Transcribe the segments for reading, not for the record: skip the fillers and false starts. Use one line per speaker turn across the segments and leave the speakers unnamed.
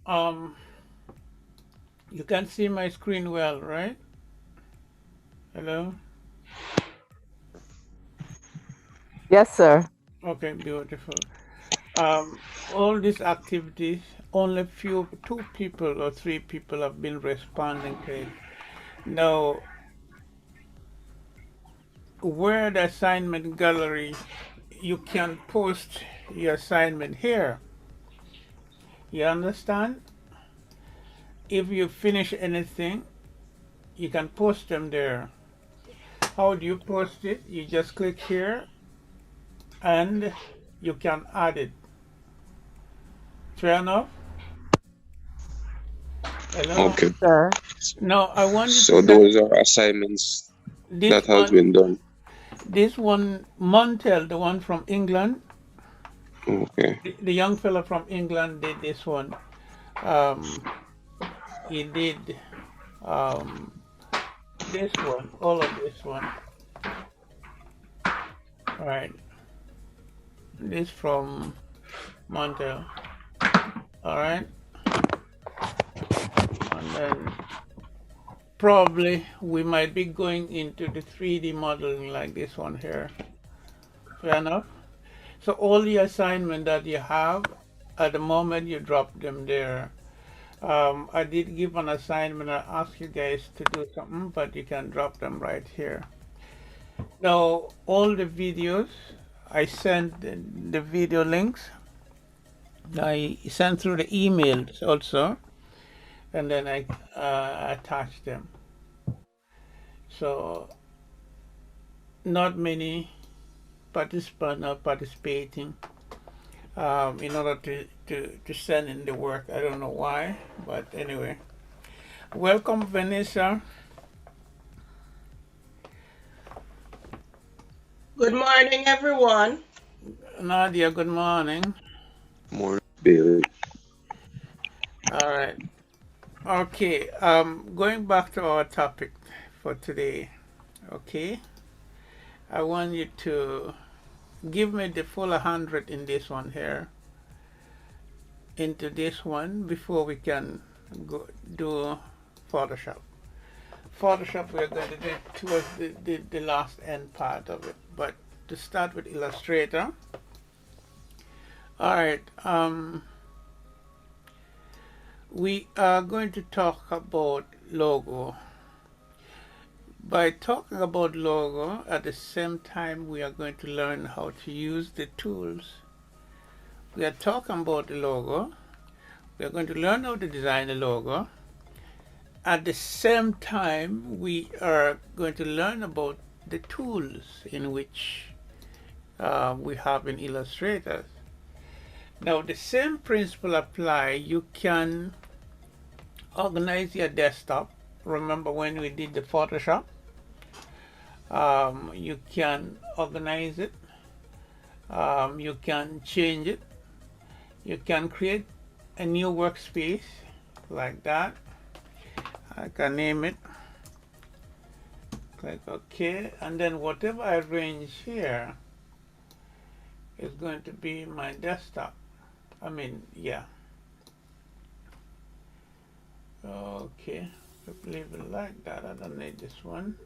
Um, you can see my screen well, right? Hello?
Yes, sir.
Okay, beautiful. All these activities, only two people or three people have been responding to it. Now, where the assignment gallery, you can post your assignment here. You understand? If you finish anything, you can post them there. How do you post it? You just click here and you can add it. Fair enough? Hello?
Yes,
Okay.
sir.
Now I want you to
So
set
those are assignments
this
that has
one,
been done.
Montel, the one from England,
Okay.
the young fella from England did this one. Um, he did um, this one, all of this one. All right, this from Montel. All right, and then probably we might be going into the 3D modeling like this one here. Fair enough. So all the assignment that you have at the moment, you drop them there. I did give an assignment. I asked you guys to do something, but you can drop them right here. Now, all the videos, I sent the video links. I sent through the emails also, and then I attached them. So, not many participants are participating in order to send in the work. I don't know why, but anyway. Welcome, Vanessa.
Good morning, everyone.
Nadia, good morning.
More Bailey.
All right. Okay. Going back to our topic for today. Okay. I want you to give me the full 100 in this one here, into this one before we can go do Photoshop. Photoshop, we're going to do towards the last end part of it. But to start with Illustrator. All right. We are going to talk about logo. By talking about logo, at the same time we are going to learn how to use the tools. We are talking about the logo. We are going to learn how to design a logo. At the same time, we are going to learn about the tools in which we have in Illustrator. Now, the same principle apply. You can organize your desktop. Remember when we did the Photoshop? You can organize it. You can change it. You can create a new workspace like that. I can name it. Click OK. And then whatever I arrange here is going to be my desktop. Yeah. Okay. Leave it like that. I don't need this one.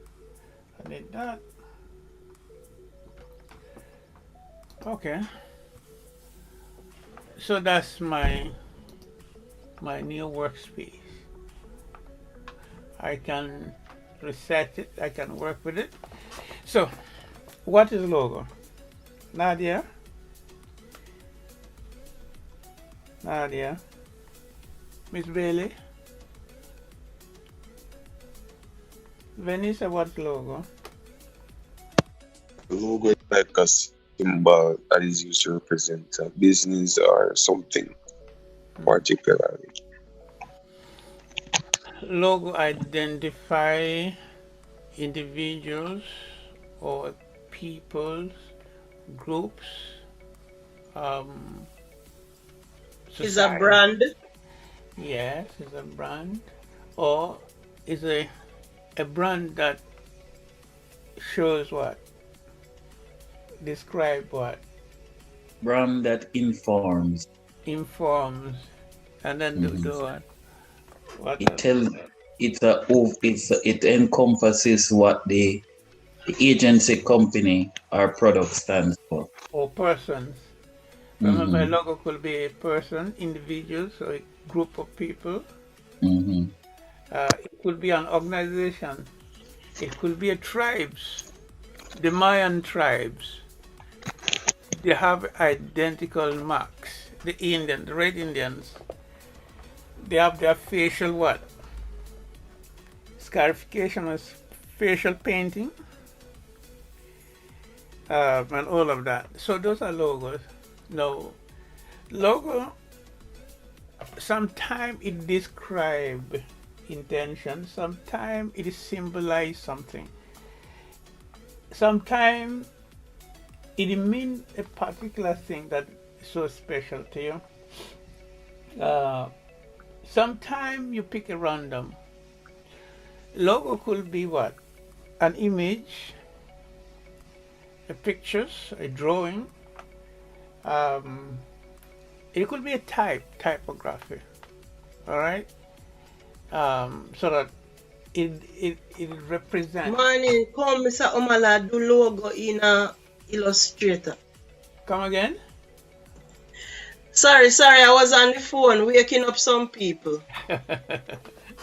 I need that. Okay. So that's my new workspace. I can reset it. I can work with it. So, what is logo? Nadia? Nadia? Miss Bailey? Vanessa, what's logo?
Logo is like a symbol that is used to represent a business or something particularly.
Logo identify individuals or peoples, groups, um,
Is a
society.
brand.
Yes, it's a brand, or is a brand that shows what, describe what,
Brand that informs.
informs And then
Mhm.
do what? What
It
else?
tell it encompasses what the agency, company, or product stands for.
Or persons. Remember, a
Mm-hmm.
logo could be a person, individuals, or a group of people.
Mm-hmm.
It could be an organization. It could be a tribes. The Mayan tribes, they have identical marks. The Indian, the Red Indians, they have their facial what? Scarification is facial painting, and all of that. So those are logos. No, logo, sometimes it describe intention, sometimes it symbolize something. Sometimes it means a particular thing that is so special to you. Sometimes you pick a random. Logo could be what? An image, a pictures, a drawing. Um, it could be a typography. All right, so that it represents.
Morning, come Mr. Omala do logo in a Illustrator.
Come again?
Sorry, I was on the phone waking up some people.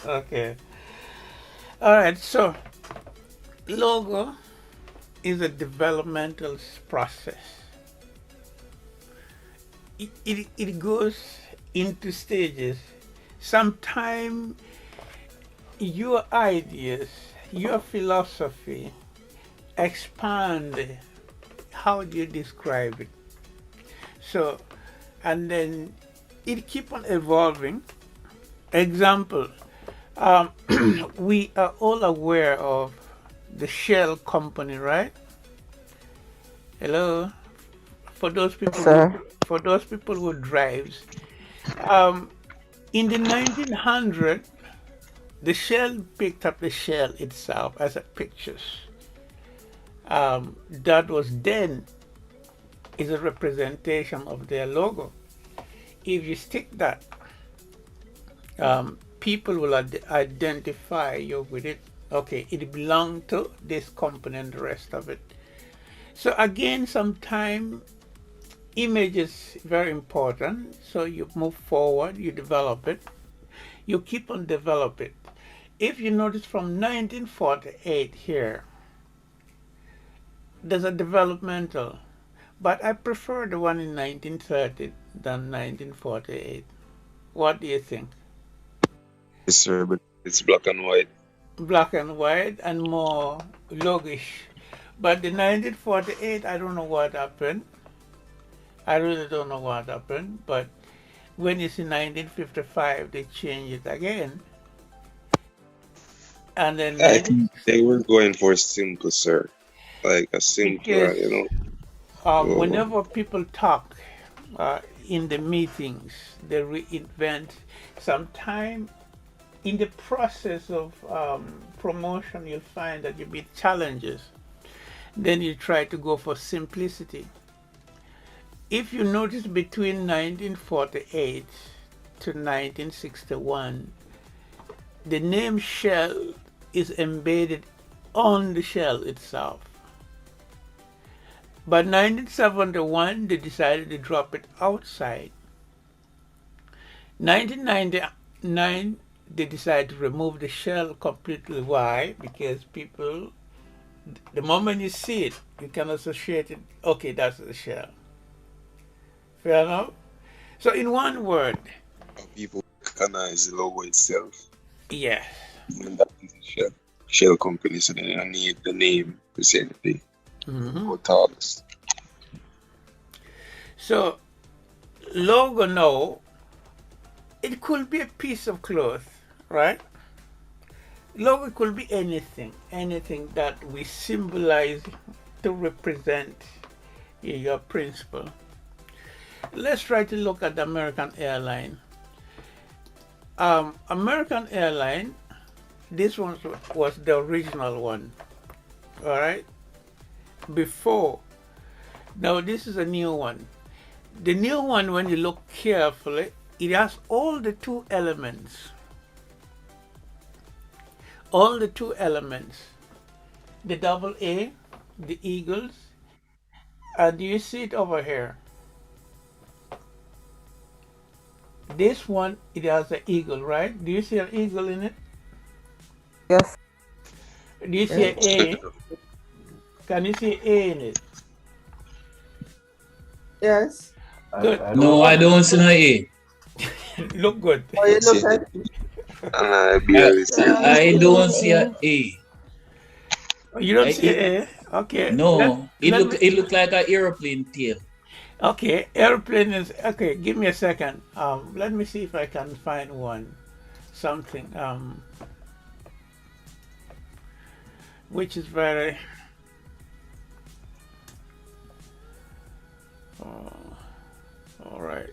Okay. All right. So logo is a developmental process. It goes into stages. Sometimes your ideas, your philosophy expand. How do you describe it? So, and then it keep on evolving. Example, we are all aware of the Shell company, right? Hello, for those
Yes,
people
sir.
who drives. In the 1900, the Shell picked up the Shell itself as a pictures. That was then is a representation of their logo. If you stick that, people will identify you with it. Okay, it belonged to this company and the rest of it. So again, sometimes image is very important. So you move forward, you develop it, you keep on develop it. If you notice from 1948 here, there's a developmental, but I prefer the one in 1930 than 1948. What do you think?
Yes, sir, but it's black and white.
Black and white and more logish. But the 1948, I don't know what happened. I really don't know what happened. But when it's in 1955, they changed it again. And then
I think they were going for simple, sir. Like a
because
simpler, logo.
whenever people talk in the meetings, they reinvent. Sometime in the process of promotion, you'll find that you meet challenges. Then you try to go for simplicity. If you notice between 1948 to 1961, the name Shell is embedded on the shell itself. But 1971, they decided to drop it outside. 1999, they decided to remove the shell completely. Why? Because people, the moment you see it, you can associate it. Okay, that's the shell. Fair enough? So in one word,
How people recognize the logo itself.
yes.
And that is a shell company, so they don't need the name to say anything. Go talks.
So logo now, it could be a piece of cloth, right? Logo could be anything that we symbolize to represent your principle. Let's try to look at the American Airline. American Airline, this one was the original one, all right? Before, now this is a new one. The new one, when you look carefully, it has all the two elements. All the two elements. The double A, the eagles. Do you see it over here? This one, it has an eagle, right? Do you see an eagle in it?
Yes.
Do you see an A? Can you see A in it?
Yes.
Good.
No, I don't see no A.
Look good.
Oh, you look at
And I barely see it.
I don't see a A.
You don't
I-
see A? Okay.
No,
Let me-
it look like an aeroplane tail.
Okay, airplane is okay. Give me a second. Let me see if I can find one, something which is very. All right.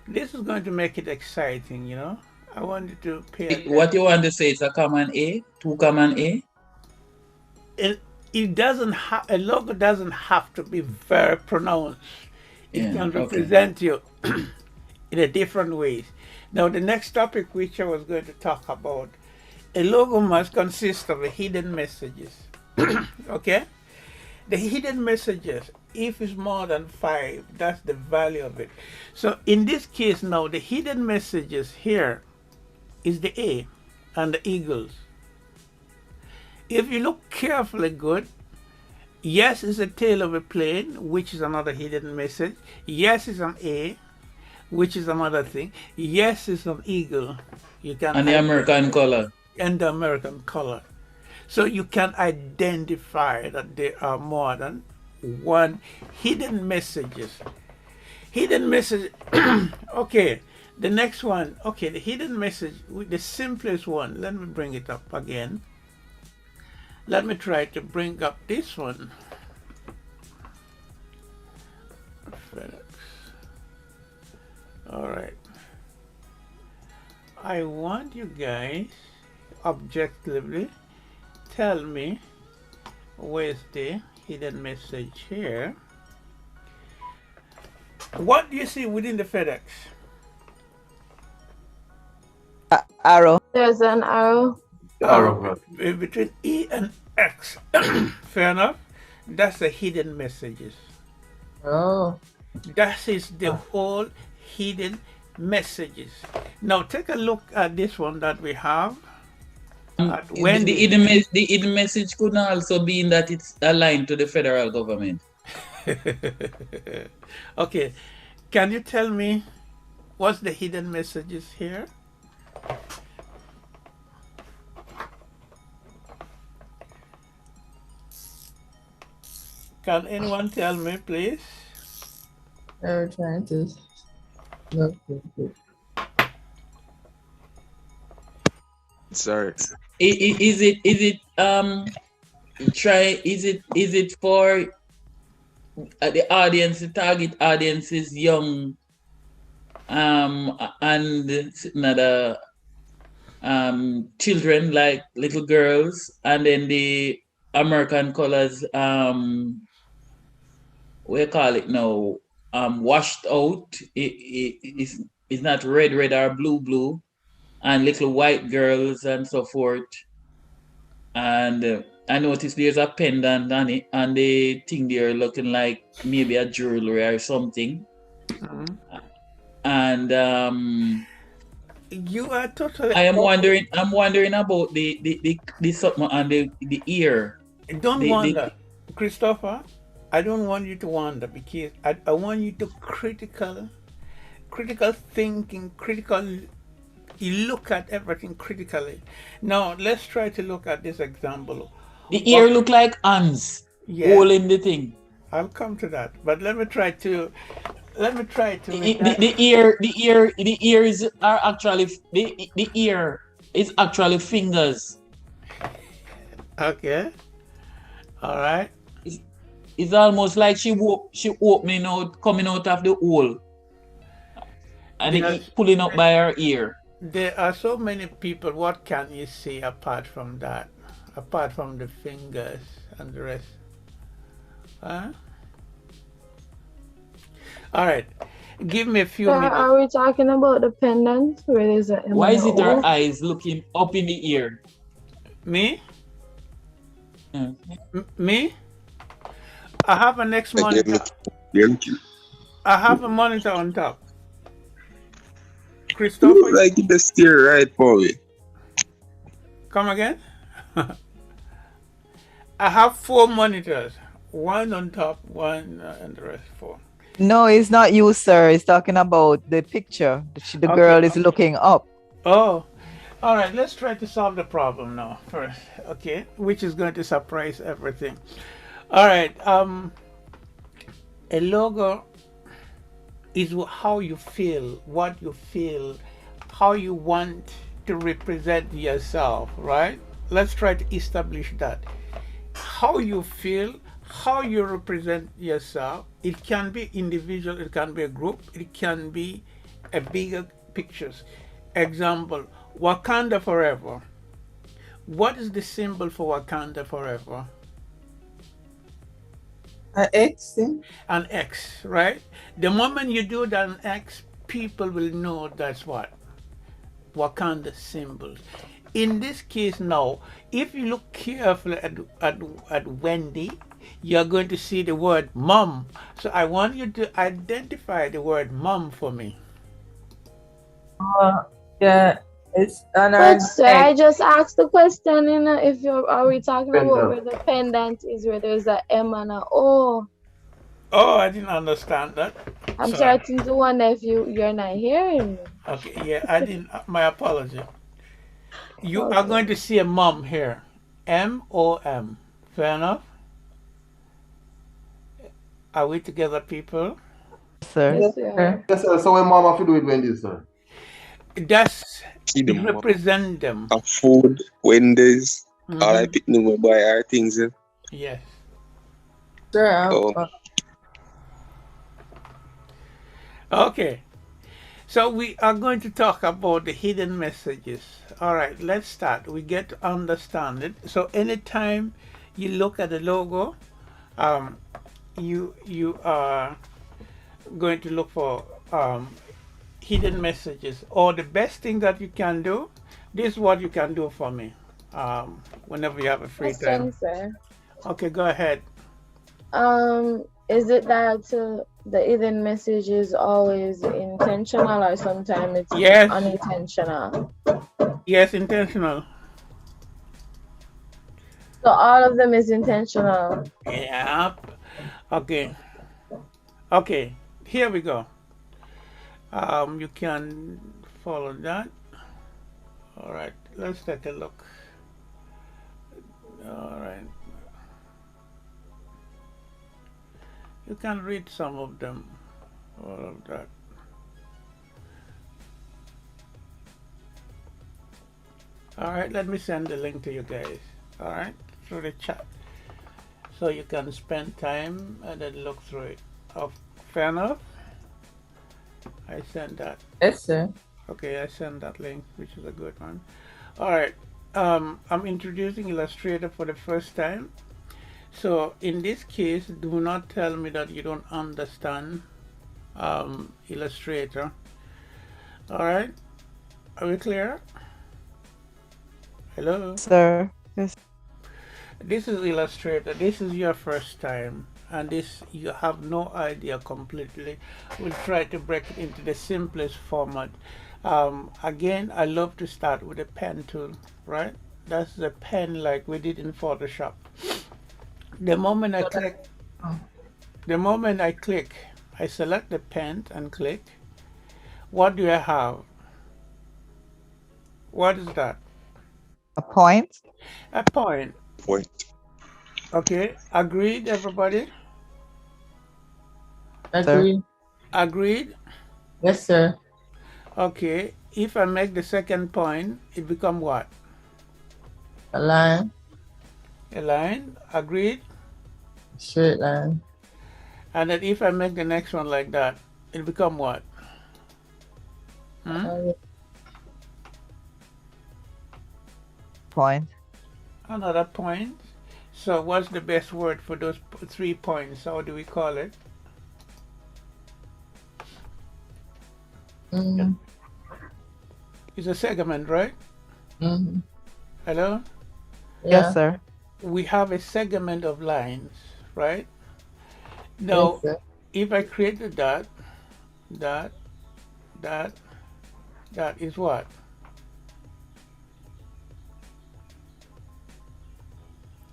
This is going to make it exciting, you know. I wanted to pay attention.
What you want to say? It's a common A, two common A.
It doesn't have a logo doesn't have to be very pronounced. It
Yeah,
can
okay.
represent you in a different ways. Now the next topic which I was going to talk about, a logo must consist of the hidden messages. Okay? The hidden messages, if it's more than 5, that's the value of it. So in this case now, the hidden messages here is the A and the eagles. If you look carefully good, yes, it's a tail of a plane, which is another hidden message. Yes, it's an A, which is another thing. Yes, it's an eagle. You can
And the American color.
and the American color. So you can identify that there are more than one hidden messages. Hidden message. Okay, the next one. Okay, the hidden message, the simplest one. Let me bring it up again. Let me try to bring up this one. FedEx. All right. I want you guys objectively tell me where's the hidden message here. What do you see within the FedEx?
Arrow.
There's an arrow.
Between E and X. Fair enough. That's the hidden messages.
Oh.
That is the whole hidden messages. Now take a look at this one that we have. At
The
Wendy.
hidden message could also be in that it's aligned to the federal government.
Okay, can you tell me what's the hidden messages here? Can anyone tell me, please?
They're trying to look.
Sorry.
Is it for the audience, the target audience is young and another children like little girls, and then the American colors what you call it now, washed out. It's not red or blue, and little white girls and so forth. And I noticed there's a pendant on it, and the thing there looking like maybe a jewelry or something.
Mhm.
And
You are totally.
I'm wondering about the something on the ear.
Don't wonder, Christopher. I don't want you to wonder because I want you to critical thinking, you look at everything critically. Now let's try to look at this example.
The ear look like hands
Yeah.
holding the thing.
I'll come to that, but let me try to make
The ears are actually the ear is actually fingers.
Okay. All right.
It's almost like she opening out, coming out of the hole, and
Yes.
it pulling up by her ear.
There are so many people. What can you see apart from that? apart from the fingers and the rest. Huh? All right. Give me a few
Sir,
minutes.
are we talking about the pendant where there's a M
Why
and
is
a
it her
O?
eyes looking up in the air?
Me?
Hmm.
Me? I have a next
Again,
monitor.
Yankee.
I have a monitor on top.
You
Christopher,
like it, the steer right for me.
come again? I have 4 monitors. One on top, one and the rest 4.
No, it's not you, sir. It's talking about the picture. The
Okay.
girl is looking up.
Oh, all right. Let's try to solve the problem now first. Okay, which is going to surprise everything. All right. A logo is how you feel, what you feel, how you want to represent yourself, right? Let's try to establish that. How you feel, how you represent yourself. It can be individual, it can be a group, it can be a bigger pictures. Example, Wakanda Forever. What is the symbol for Wakanda Forever?
An X, yeah?
An X, right? The moment you do that an X, people will know that's what Wakanda symbols. In this case now, if you look carefully at Wendy, you're going to see the word mom. So I want you to identify the word mom for me.
Yeah, it's an
But sir,
X.
I just asked the question, you know, if you're are we talking about where the pendant is where there's a M and a O?
Oh, I didn't understand that.
I'm
Sorry.
starting to wonder if you're not hearing me.
Okay, yeah, I didn't. My apology. You are
Okay.
going to see a mom here. M-O-M. Fair enough? Are we together, people?
Sir.
Yes, sir.
Yes, sir. So when mom have to do it when this, sir?
That's
See them
represent them.
a food, Wendy's, all I
Mhm.
pick them up buy our things.
Yes.
Sir,
Oh.
Okay. So we are going to talk about the hidden messages. All right, let's start. We get to understand it. So anytime you look at the logo, you are going to look for hidden messages. Or the best thing that you can do, this is what you can do for me whenever you have a free
Question,
time.
sir.
Okay, go ahead.
Is it that the hidden message is always intentional or sometimes it's
Yes.
unintentional?
Yes, intentional.
So all of them is intentional.
Yep. Okay. Okay. Here we go. You can follow that. All right. Let's take a look. All right. You can read some of them. All of that. All right. Let me send the link to you guys. All right. Through the chat. So you can spend time and then look through it. Fair enough? I sent that.
yes, sir.
Okay, I sent that link, which is a good one. All right. I'm introducing Illustrator for the first time. So in this case, do not tell me that you don't understand Illustrator. All right. Are we clear? Hello?
Sir. Yes.
This is Illustrator. This is your first time, and this you have no idea completely. We'll try to break it into the simplest format. Again, I love to start with a pen tool, right? That's the pen like we did in Photoshop. The moment I click, I select the pen and click. What do I have? What is that?
A point.
A point.
Point.
Okay, agreed, everybody?
Agree.
Agreed?
Yes, sir.
Okay, if I make the second point, it become what?
A line.
A line, agreed?
Straight line.
And then if I make the next one like that, it become what?
Uh,
Point.
Another point. So what's the best word for those 3 points? How do we call it?
Mm-hmm.
It's a segment, right?
Mm-hmm.
Hello?
Yeah.
Yes, sir.
We have a segment of lines, right?
Yes,
Now,
sir.
if I created that, that is what?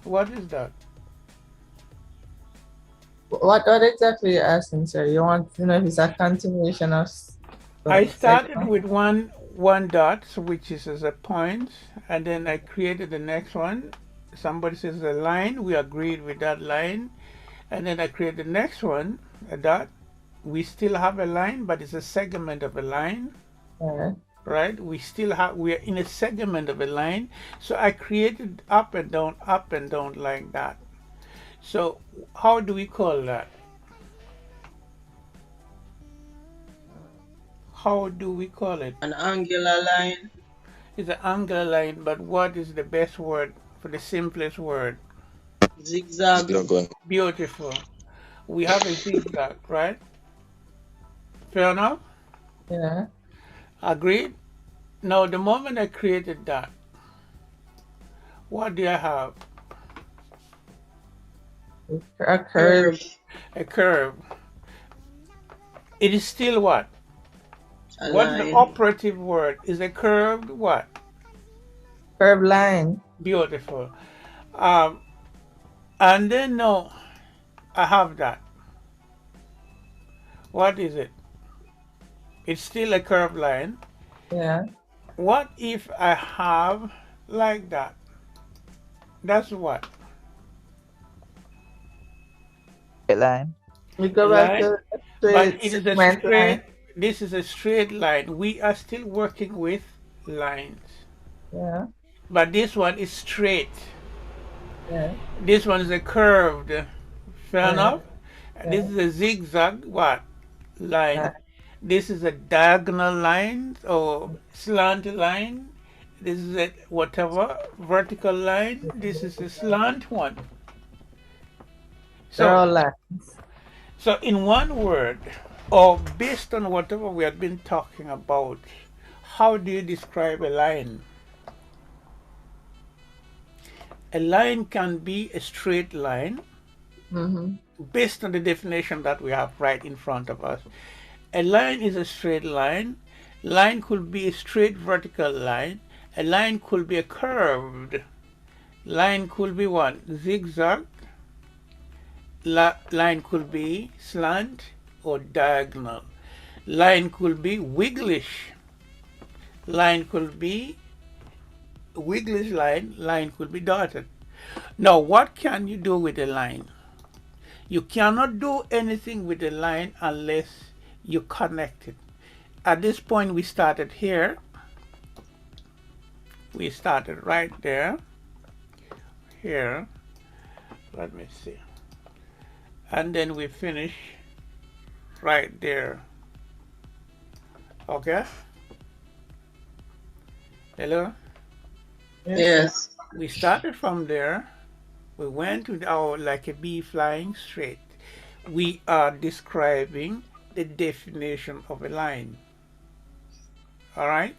What is that?
What exactly you asking, sir? You want to know if it's a continuation of
I started
segment?
with one dot, so which is as a point, and then I created the next one. Somebody says a line, we agreed with that line, and then I created the next one, a dot. We still have a line, but it's a segment of a line,
Yeah.
right? We are in a segment of a line. So I created up and down like that. So how do we call that? How do we call it?
An angular line.
It's an angular line, but what is the best word for the simplest word?
Zigzag.
Beautiful. We have a zigzag, right? Fair enough?
Yeah.
Agreed? Now, the moment I created that, what do I have?
A curve.
A curve. It is still what?
A
What's the
line.
operative word? Is a curved what?
Curved line.
Beautiful. And then now I have that. What is it? It's still a curved line.
Yeah.
What if I have like that? That's what?
Straight line.
We go
A
back
line,
to
but
straight
it is a
segment
straight.
line.
This is a straight line. We are still working with lines,
Yeah.
but this one is straight.
Yeah.
This one is a curved. Fair
Yeah.
enough.
Yeah.
This is a zigzag what? Line.
Yeah.
This is a diagonal line or slant line. This is a whatever vertical line. This is a slant one.
They're all
So,
lines.
so in one word, or based on whatever we have been talking about, how do you describe a line? A line can be a straight line
Mm-hmm.
based on the definition that we have right in front of us. A line is a straight line. Line could be a straight vertical line. A line could be a curved. Line could be what? Zigzag. Line could be slant or diagonal. Line could be wigglish. Line could be wigglish line. Line could be dotted. Now, what can you do with a line? You cannot do anything with a line unless you connect it. At this point, we started here. We started right there. Here. Let me see. And then we finish right there. Okay? Hello?
Yes.
We started from there. We went with our like a bee flying straight. We are describing the definition of a line. All right?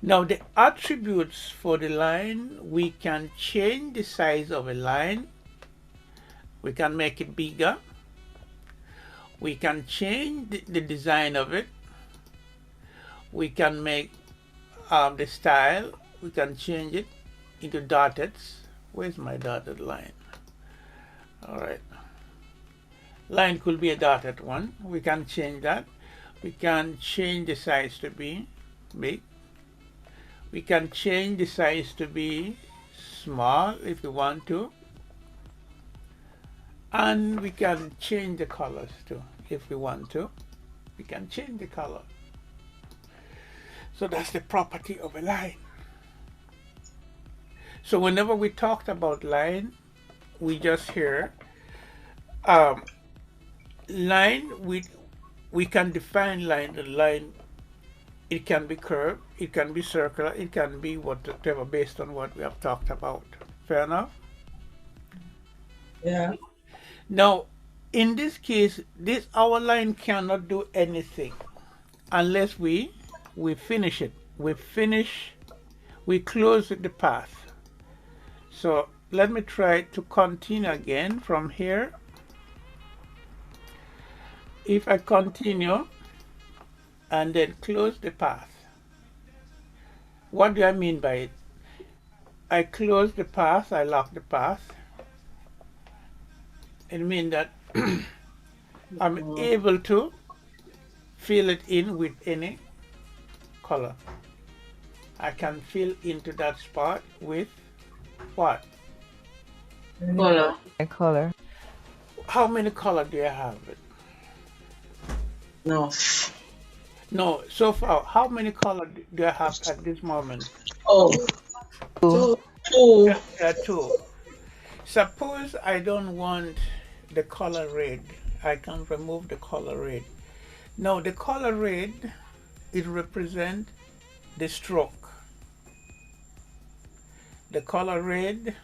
Now the attributes for the line, we can change the size of a line. We can make it bigger. We can change the design of it. We can make the style. We can change it into dotted. Where's my dotted line? All right. Line could be a dotted one. We can change that. We can change the size to be big. We can change the size to be small if we want to. And we can change the colors too if we want to. We can change the color. So that's the property of a line. So whenever we talked about line, we just hear line. We can define line. The line, it can be curved, it can be circular, it can be whatever based on what we have talked about. Fair enough?
Yeah.
Now, in this case, this our line cannot do anything unless we finish it. We close the path. So let me try to continue again from here. If I continue and then close the path, what do I mean by it? I close the path, I lock the path. It means that I'm able to fill it in with any color. I can fill into that spot with what?
Color.
A color.
How many colors do you have?
No.
No, so far, how many colors do I have at this moment?
Oh.
Two.
Two.
Two. Suppose I don't want the color red. I can remove the color red. Now the color red, it represents the stroke. The color red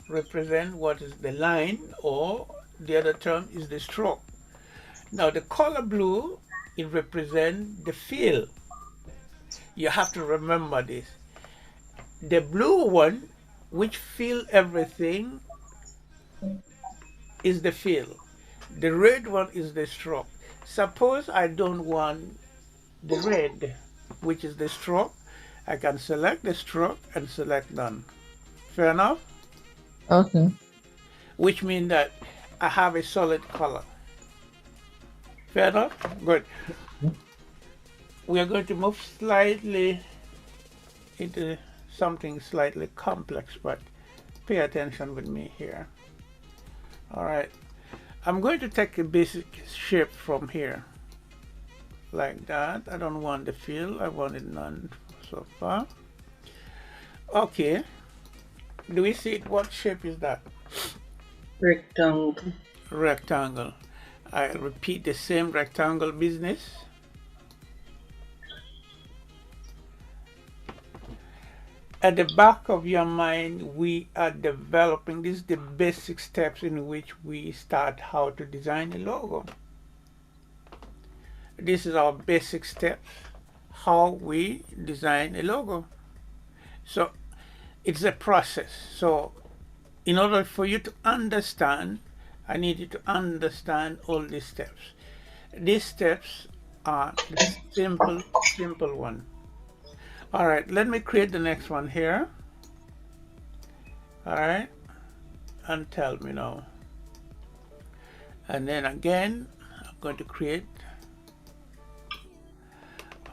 represents what is the line, or the other term is the stroke. Now the color blue, it represents the fill. You have to remember this. The blue one, which fill everything, is the fill. The red one is the stroke. Suppose I don't want the red, which is the stroke. I can select the stroke and select none. Fair enough?
Okay.
Which means that I have a solid color. Fair enough? Good. We are going to move slightly into something slightly complex, but pay attention with me here. All right. I'm going to take a basic shape from here. Like that. I don't want the fill. I wanted none so far. Okay. Do we see it? What shape is that?
Rectangle.
Rectangle. I repeat the same rectangle business. At the back of your mind, we are developing, this is the basic steps in which we start how to design a logo. This is our basic steps, how we design a logo. So it's a process. So in order for you to understand, I need you to understand all these steps. These steps are the simple one. All right, let me create the next one here. All right, and tell me now. And then again, I'm going to create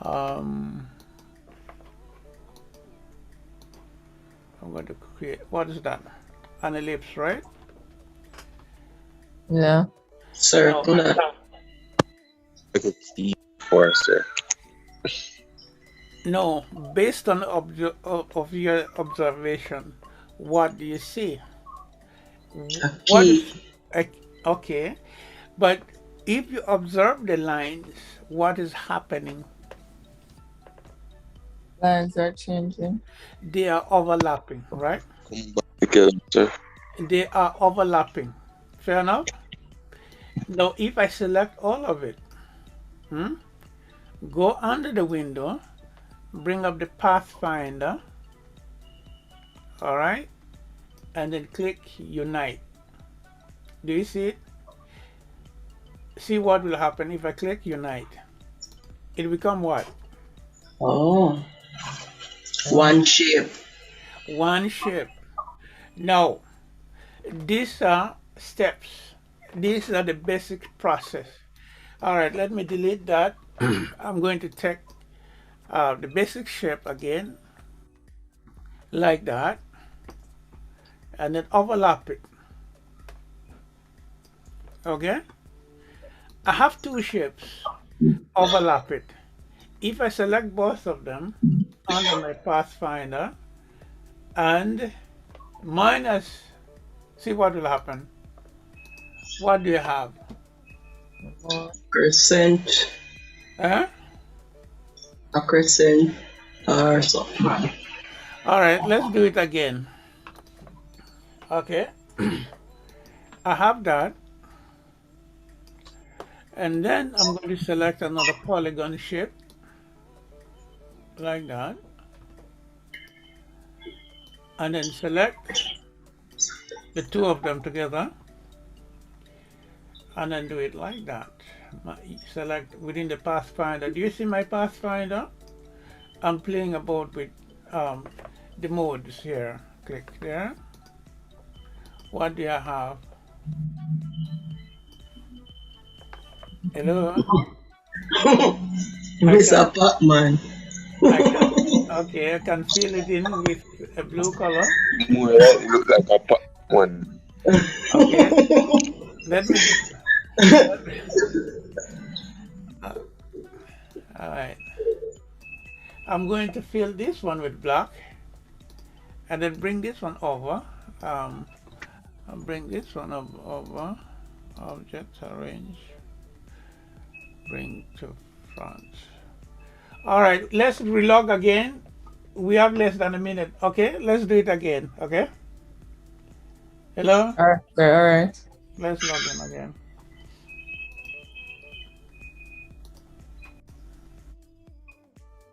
I'm going to create, what is that? An ellipse, right?
Yeah.
Circular.
Like a key for us, sir.
No, based on of your observation, what do you see?
A
What
key.
is, okay, but if you observe the lines, what is happening?
Lines are changing.
They are overlapping, right?
Come back together, sir.
They are overlapping. Fair enough? Now, if I select all of it, go under the window, bring up the Pathfinder, all right, and then click Unite. Do you see it? See what will happen if I click Unite. It become what?
Oh. One shape.
One shape. Now, these are steps. These are the basic process. All right, let me delete that. I'm going to take the basic shape again, like that, and then overlap it. Okay? I have two shapes. Overlap it. If I select both of them under my Pathfinder and minus, see what will happen. What do you have?
Crescent.
Huh?
A crescent or something.
All right, let's do it again. Okay, I have that. And then I'm going to select another polygon shape like that. And then select the two of them together. And then do it like that. Select within the Pathfinder. Do you see my Pathfinder? I'm playing about with the modes here. Click there. What do I have? Hello?
Mr. Pacman.
Okay, I can fill it in with a blue color.
More like it look like a pot one.
Okay, let me. All right. I'm going to fill this one with black, and then bring this one over. I'll bring this one over. Objects arrange. Bring to front. All right, let's relog again. We have less than a minute. Okay, let's do it again. Okay. Hello.
All right.
Let's log in again.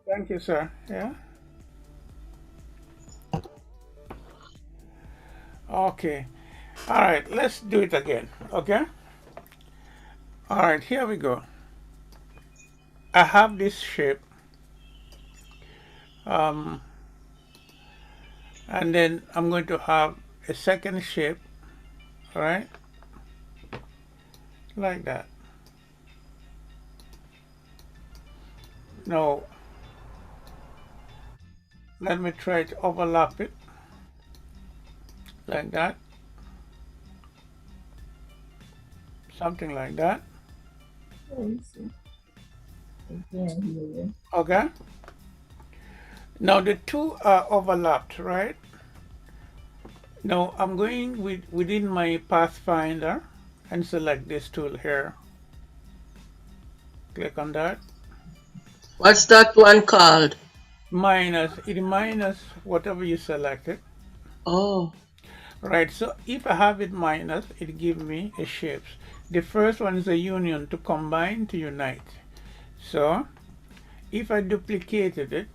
Thank you, sir. Yeah. Okay. All right, let's do it again. Okay. All right, here we go. I have this shape. And then I'm going to have a second shape, all right, like that. Now, let me try to overlap it like that, something like that. Okay. Now the two are overlapped, right? Now I'm going within my Pathfinder and select this tool here. Click on that.
What's that one called?
Minus, it minus whatever you selected.
Oh.
Right, so if I have it minus, it gives me a shapes. The first one is a union, to combine, to unite. So if I duplicated it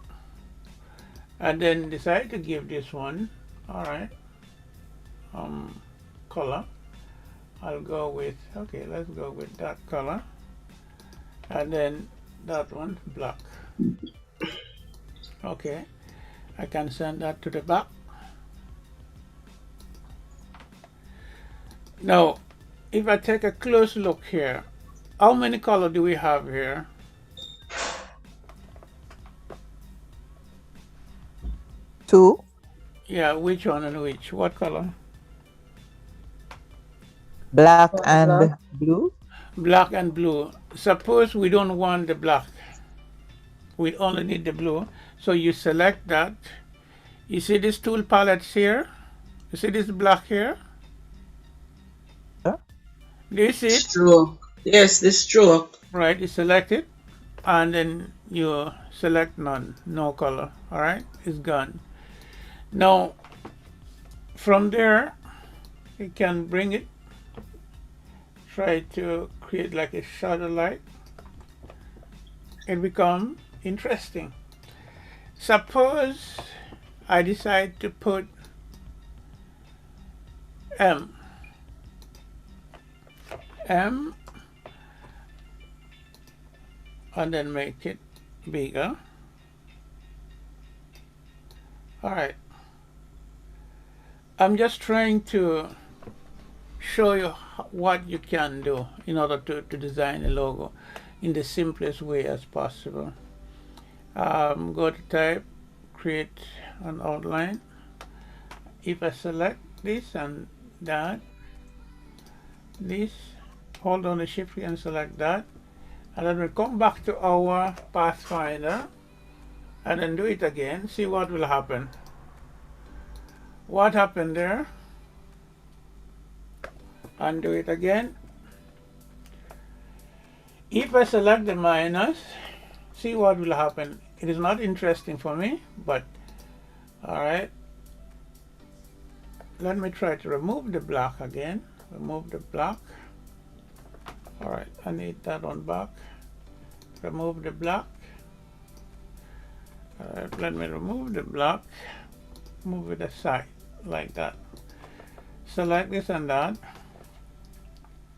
and then decide to give this one, all right, color, I'll go with, okay, let's go with that color, and then that one black. Okay, I can send that to the back. Now if I take a close look here, how many color do we have here?
Two.
Yeah, which one and which? What color?
Black and blue.
Black and blue. Suppose we don't want the black. We only need the blue. So you select that. You see this tool palettes here? You see this black here?
Yeah.
Do you see it?
Stroke. Yes, the stroke.
Right, you select it and then you select none, no color. All right, it's gone. Now from there you can bring it, try to create like a shadow light. It becomes interesting. Suppose I decide to put M and then make it bigger. All right, I'm just trying to show you what you can do in order to design a logo in the simplest way as possible. Go to type, create an outline. If I select this and that, this, hold on the shift key and select that, and then we come back to our Pathfinder and then do it again. See what will happen. What happened there? And do it again. If I select the minus, see what will happen. It is not interesting for me, but all right. let me try to remove the block again. Remove the block. All right, I need that one back. Remove the block. All right, let me remove the block. Move it aside like that. Select this and that.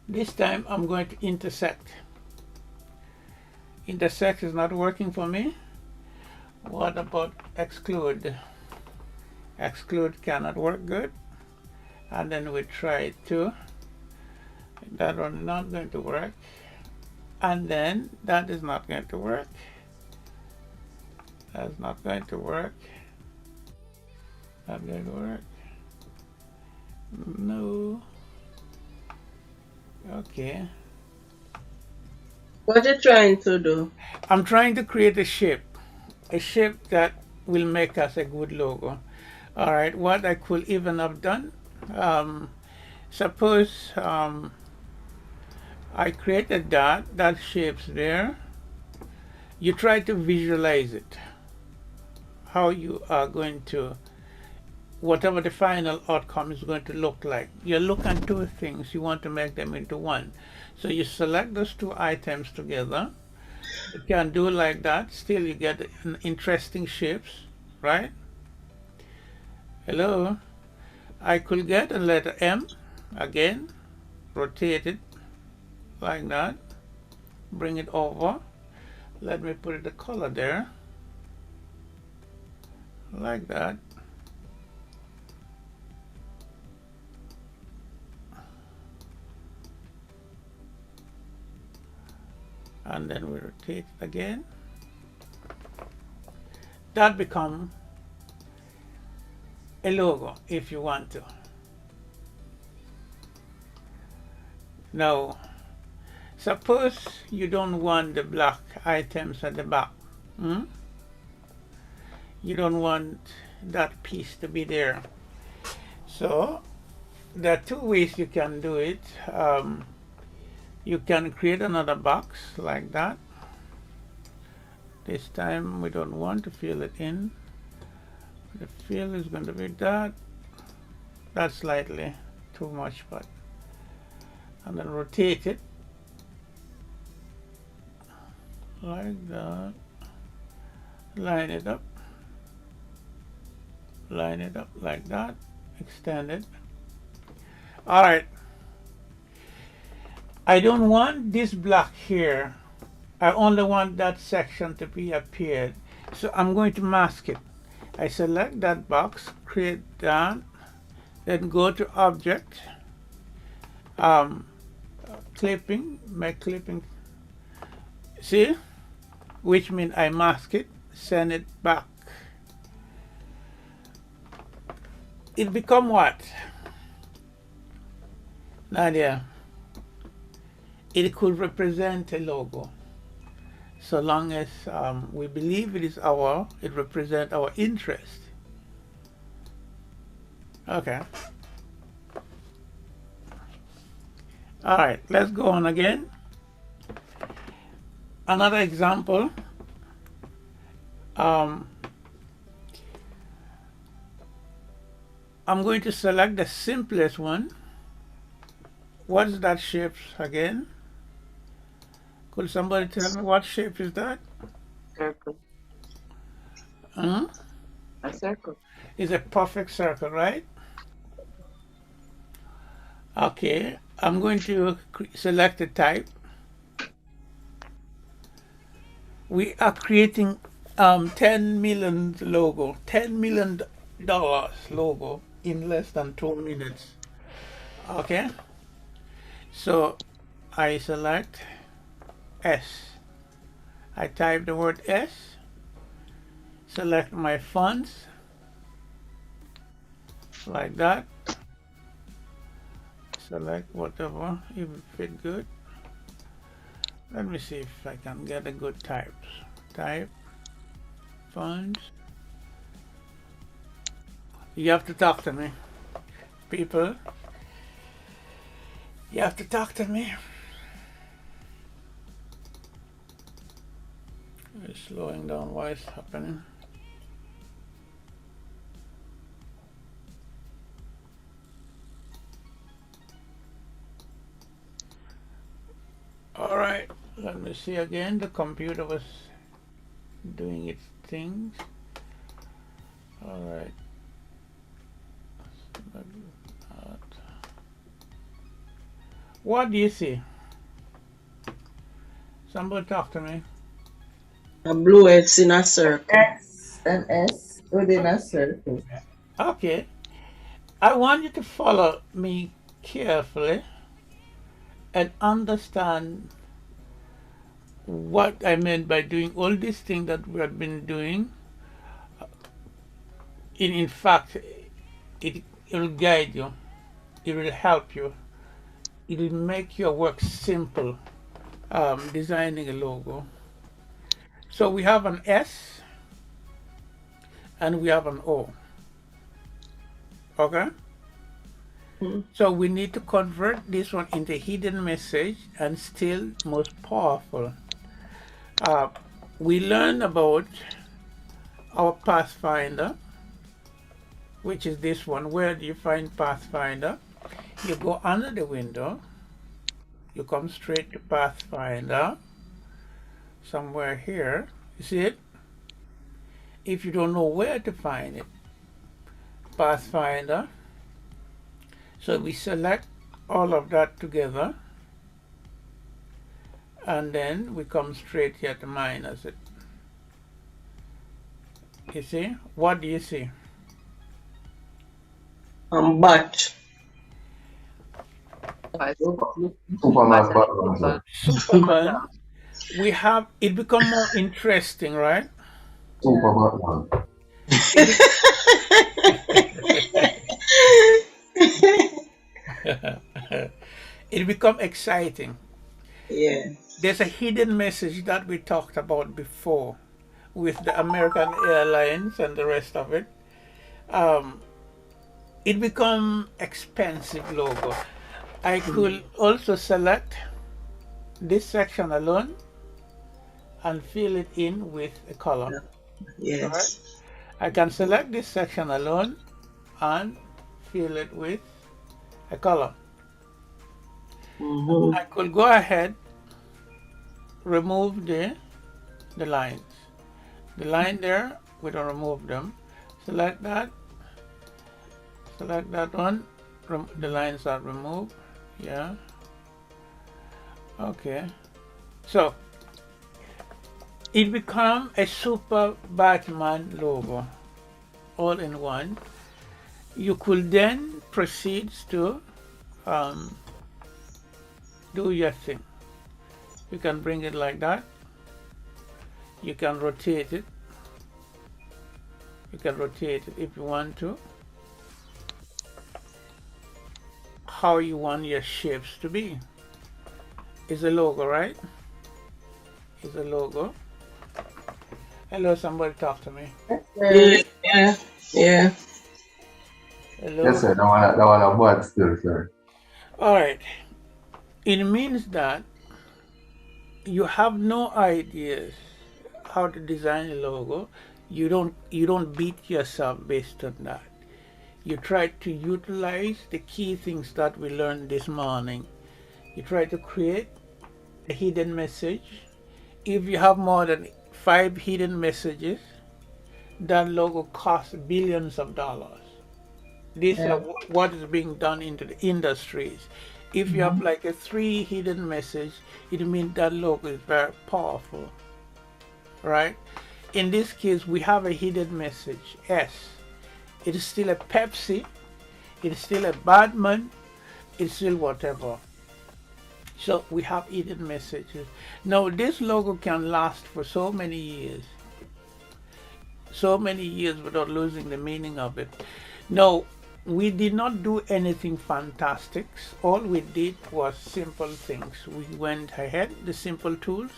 This time I'm going to intersect. Intersect is not working for me. What about exclude? Exclude cannot work good. And then we try to. That one not going to work. And then that is not going to work. That's not going to work. Not going to work. No. Okay.
What you trying to do?
I'm trying to create a shape that will make us a good logo. All right, what I could even have done, suppose I created that shape's there. You try to visualize it, how you are going to, whatever the final outcome is going to look like. You look at two things, you want to make them into one. So you select those two items together. You can do like that, still you get an interesting shapes, right? Hello. I could get a letter M again, rotate it like that, bring it over. Let me put the color there, like that. And then we rotate it again. That becomes a logo if you want to. Now, suppose you don't want the black items at the back. You don't want that piece to be there. So there are two ways you can do it. You can create another box like that. This time we don't want to fill it in. The fill is going to be that. That's slightly too much, but and then rotate it like that. Line it up. Line it up like that. Extend it. All right. I don't want this block here. I only want that section to be appeared. So I'm going to mask it. I select that box, create that, then go to object, clipping, make clipping. See? Which means I mask it, send it back. It become what? Nadia. It could represent a logo, so long as we believe it represents our interest. Okay. All right, let's go on again. Another example. I'm going to select the simplest one. What's that shape again? Could somebody tell me what shape is that?
Circle.
A
circle.
It's a perfect circle, right? Okay, I'm going to select the type. We are creating $10 million logo, $10 million logo in less than 2 minutes. Okay, so I select S. I type the word S, select my fonts like that, select whatever, if it fit good. Let me see if I can get a good types. Type, fonts. You have to talk to me, people. You have to talk to me. It's slowing down. Why is happening? All right, let me see again. The computer was doing its things. All right. What do you see? Somebody talk to me.
A blue X in a circle.
X and S within a circle.
Okay. I want you to follow me carefully and understand what I meant by doing all these things that we have been doing. In fact, it will guide you. It will help you. It will make your work simple, designing a logo. So we have an S and we have an O. Okay? So we need to convert this one into hidden message and still most powerful. We learned about our Pathfinder, which is this one. Where do you find Pathfinder? You go under the window, you come straight to Pathfinder, somewhere here. You see it? If you don't know where to find it, Pathfinder. So we select all of that together, and then we come straight here to minus it. You see? What do you see?
But
Superman background, sir.
Superman. We have it become more interesting, right?
Super background.
It become exciting.
yeah.
There's a hidden message that we talked about before with the American Airlines and the rest of it. It become expensive logo. I could also select this section alone and fill it in with a color.
Yes.
Alright? I can select this section alone and fill it with a color. I could go ahead, remove the lines. The line there, we don't remove them. Select that one, the lines are removed. Yeah. Okay. So it become a super Batman logo all in one. You could then proceed to do your thing. You can bring it like that. You can rotate it. You can rotate it if you want to. How you want your shapes to be. It's a logo, right? It's a logo. Hello, somebody talk to me.
Yeah. Yeah.
Hello.
Yes, sir. That one a bad still, sir.
All right. It means that you have no ideas how to design a logo. You don't beat yourself based on that. You try to utilize the key things that we learned this morning. You try to create a hidden message. If you have more than 5 hidden messages, that logo costs billions of dollars. This is what is being done into the industries. If you have like a 3 hidden message, it means that logo is very powerful, right? In this case, we have a hidden message, S. It is still a Pepsi, it is still a Batman, it's still whatever. So we have hidden messages. Now this logo can last for so many years without losing the meaning of it. Now, we did not do anything fantastic. All we did was simple things. We went ahead, the simple tools.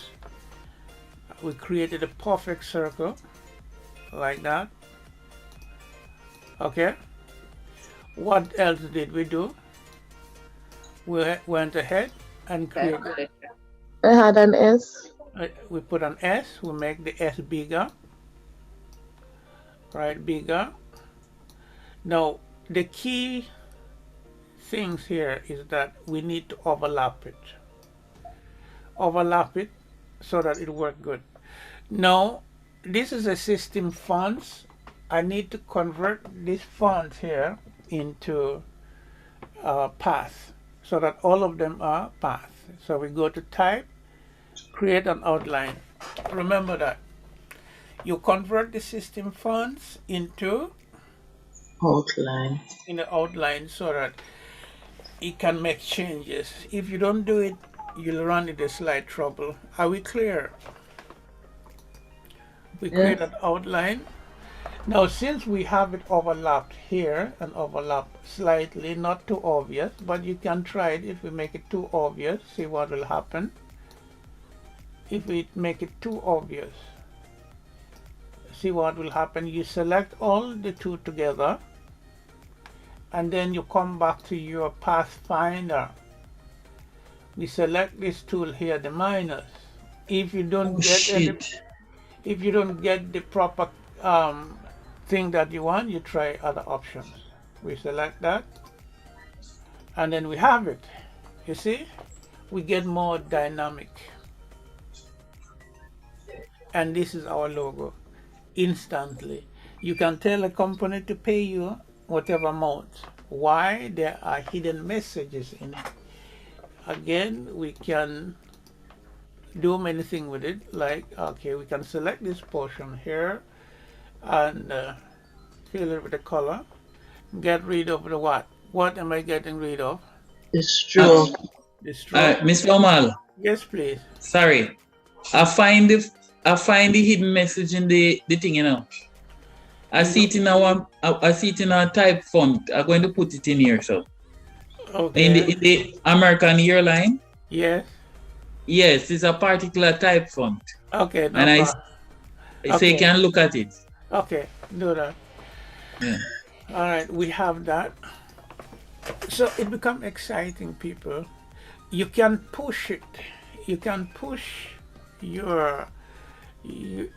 We created a perfect circle like that. Okay. What else did we do? We went ahead and created.
I had an S.
We put an S. We make the S bigger. Right, bigger. Now, the key things here is that we need to overlap it. overlap it so that it works good. Now, this is a system fonts. I need to convert this font here into path so that all of them are path. So we go to type, create an outline. Remember that. You convert the system fonts into
Outline.
in the outline so that it can make changes. If you don't do it, you'll run into slight trouble. Are we clear? We create an outline. Now, since we have it overlapped here and overlapped slightly, not too obvious, but you can try it. If we make it too obvious, see what will happen. If we make it too obvious, see what will happen. You select all the two together, and then you come back to your Pathfinder. We select this tool here, the minus. If you don't if you don't get the proper thing that you want, you try other options. We select that, and then we have it. You see, we get more dynamic. And this is our logo instantly. You can tell a company to pay you whatever amount. Why? There are hidden messages in it. Again, we can do many things with it, like, okay, we can select this portion here and fill it with the color. Get rid of the what? What am I getting rid of?
The stroke.
The stroke.
Mr. Omal.
Yes, please.
Sorry. I find the hidden message in the thing, you know. I see it in our type font. I'm going to put it in here, so.
Okay.
In the American airline.
Yes.
Yes, it's a particular type font.
Okay. No
and
problem.
so you can look at it.
Okay, do that.
Yeah.
All right, we have that. So it becomes exciting, people. You can push it. You can push your you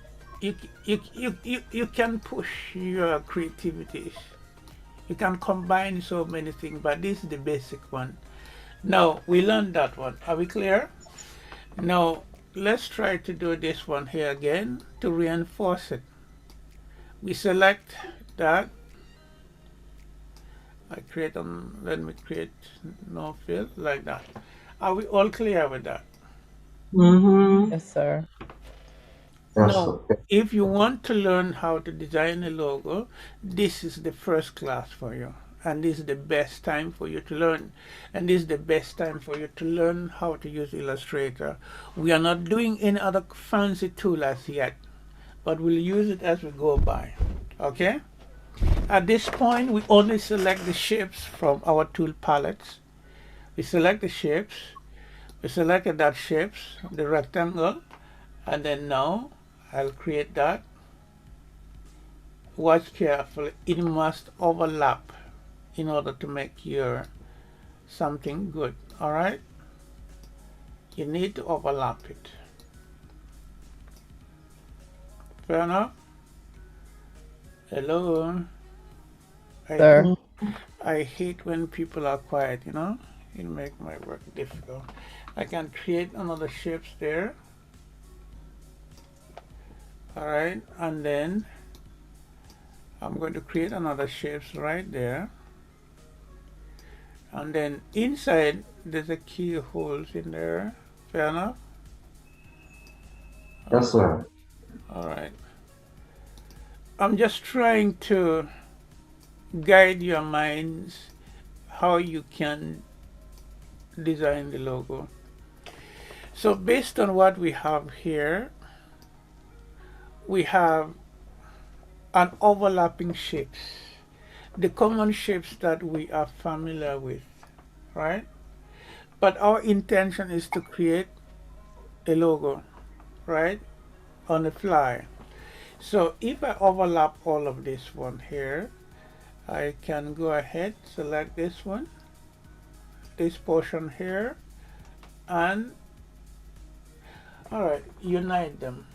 can push your creativities. You can combine so many things, but this is the basic one. Now we learned that one. Are we clear? Now let's try to do this one here again to reinforce it. We select that. Let me create no fill like that. Are we all clear with that?
Mm-hmm.
Yes, sir.
Now, if you want to learn how to design a logo, this is the first class for you. And this is the best time for you to learn. And this is the best time for you to learn how to use Illustrator. We are not doing any other fancy tool as yet, but we'll use it as we go by. Okay? At this point, we only select the shapes from our tool palettes. We select the shapes. We selected that shapes, the rectangle, and then now I'll create that. Watch carefully. It must overlap in order to make your something good. All right? You need to overlap it. Fair enough? Hello?
Sir.
I hate when people are quiet, you know? It makes my work difficult. I can create another shapes there. All right, and then I'm going to create another shapes right there. And then inside, there's a key holes in there. Fair enough?
Yes, sir.
All right. I'm just trying to guide your minds how you can design the logo. So based on what we have here, we have an overlapping shapes, the common shapes that we are familiar with, right? But our intention is to create a logo, right, on the fly. So if I overlap all of this one here, I can go ahead, select this one, this portion here, and all right, unite them.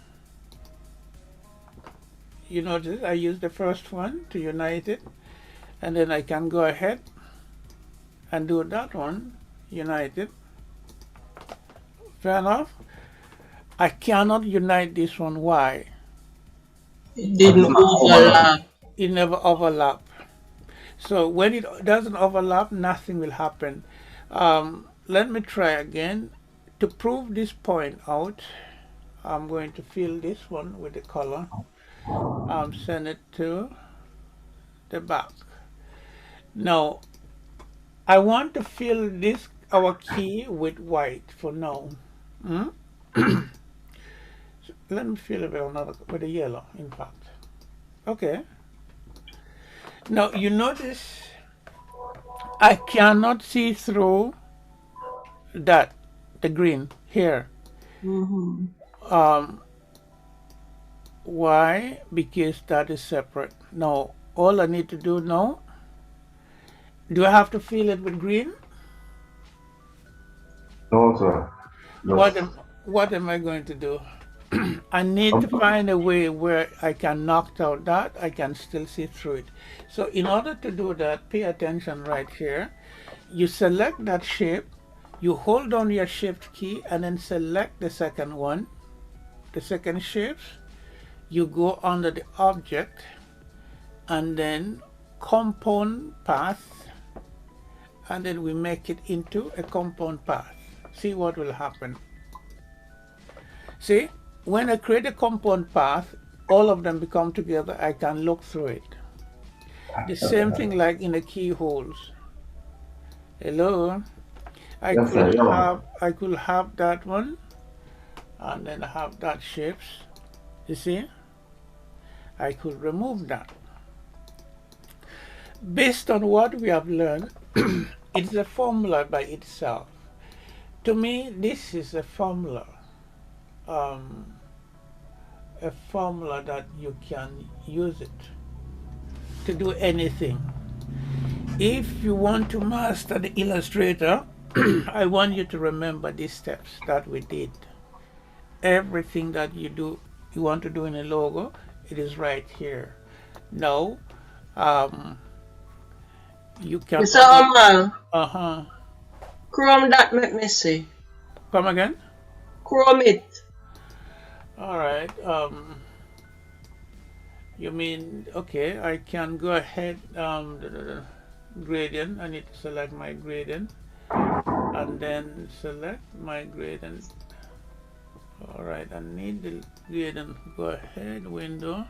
You notice I use the first one to unite it, and then I can go ahead and do that one, unite it. Fair enough? I cannot unite this one. Why?
It didn't overlap.
It never overlap. So when it doesn't overlap, nothing will happen. Let me try again. To prove this point out, I'm going to fill this one with the color. Send it to the back. Now, I want to fill this, our key, with white for now. So let me fill it with another, with a yellow, in fact. Okay. Now, you notice I cannot see through that, the green here. Why? Because that is separate. Now, all I need to do now, do I have to fill it with green?
No, sir. No.
What am I going to do? I need to find a way where I can knock out that, I can still see through it. So in order to do that, pay attention right here. You select that shape, you hold down your shift key and then select the second one, the second shape. You go under the object and then compound path, and then we make it into a compound path. See what will happen. See, when I create a compound path, all of them become together. I can look through it. The same thing like in the keyholes. Hello. I could have that one and then have that shapes. You see? I could remove that. Based on what we have learned, it's a formula by itself. To me, this is a formula that you can use it to do anything. If you want to master the Illustrator, I want you to remember these steps that we did. Everything that you want to do in a logo, it is right here. Now, you can.
Mr. Omar. Chrome that make me see.
Come again?
Chrome it.
All right. You mean, okay, I can go ahead, the gradient. I need to select my gradient and then select my gradient. All right, I need the gradient. Go ahead, window.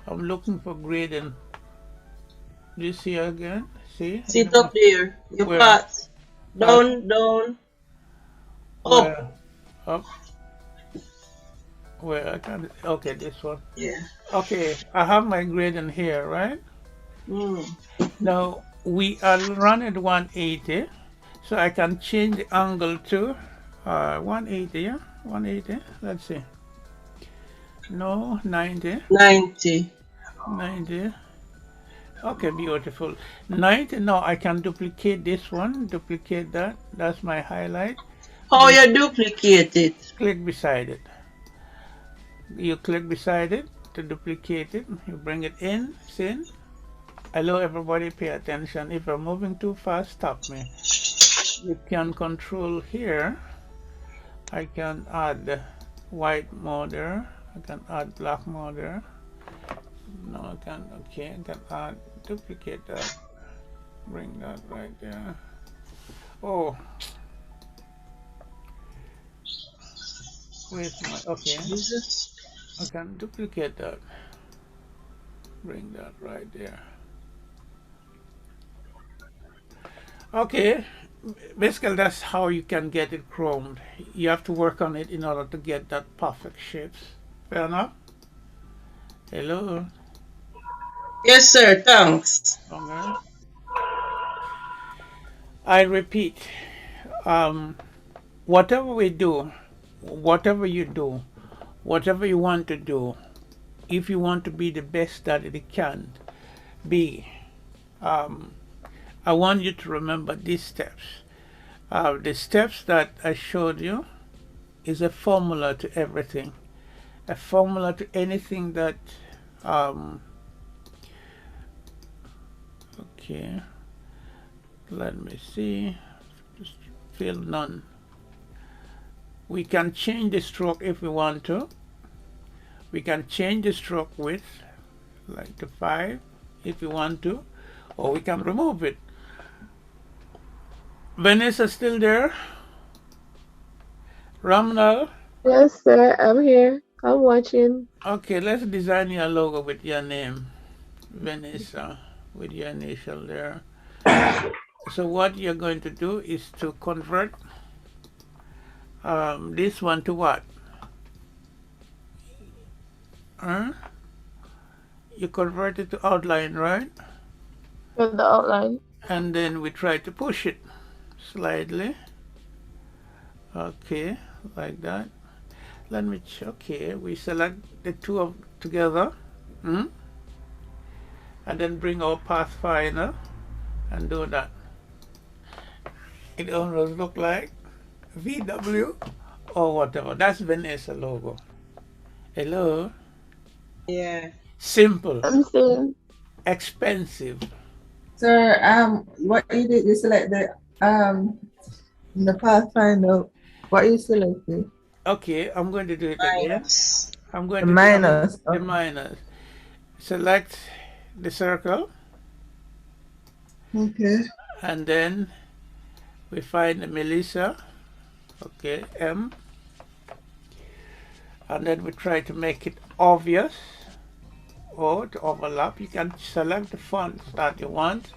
I'm looking for gradient. Do you see again? See?
Sit up there. Your path. Down, down. Up.
Up. Where I can, okay, this one.
Yeah.
Okay, I have my gradient here, right? Now we are running 180, so I can change the angle to 180. Yeah, 180. Let's see. No, 90.
90.
90. Okay, beautiful. 90. Now I can duplicate this one. Duplicate that. That's my highlight.
How you duplicate it?
Click beside it. You click beside it to duplicate it. You bring it in. See? Hello, everybody. Pay attention. If you're moving too fast, stop me. You can control here. I can add white border. I can add black border. No, I can. Okay, I can add, duplicate that. Bring that right there. Oh. Where's my, okay. I can duplicate that. Bring that right there. Okay, basically that's how you can get it chromed. You have to work on it in order to get that perfect shapes. Fair enough? Hello?
Yes, sir. Thanks.
Okay. I repeat, whatever we do, whatever you do, whatever you want to do, if you want to be the best that it can be, I want you to remember these steps. The steps that I showed you is a formula to everything, a formula to anything that, okay, let me see, just fill none. We can change the stroke if we want to. We can change the stroke width, like to 5 if we want to, or we can remove it. Vanessa still there? Ramnal?
Yes, sir. I'm here. I'm watching.
Okay, let's design your logo with your name, Vanessa, with your initial there. So what you're going to do is to convert this one to what? You convert it to outline, right?
For the outline.
And then we try to push it slightly. Okay, like that. Let me check. Okay, we select the two of together, and then bring our Pathfinder and do that. It almost look like VW or whatever. That's Vanessa logo. Hello.
Yeah.
Simple.
I'm saying.
Expensive.
Sir, what you did, you select the Pathfinder. What you selected?
Okay, I'm going to do it again. I'm going
The
to
minus.
do the minus. Select the circle.
Okay.
And then we find Melissa. Okay, M. And then we try to make it obvious or to overlap. You can select the fonts that you want.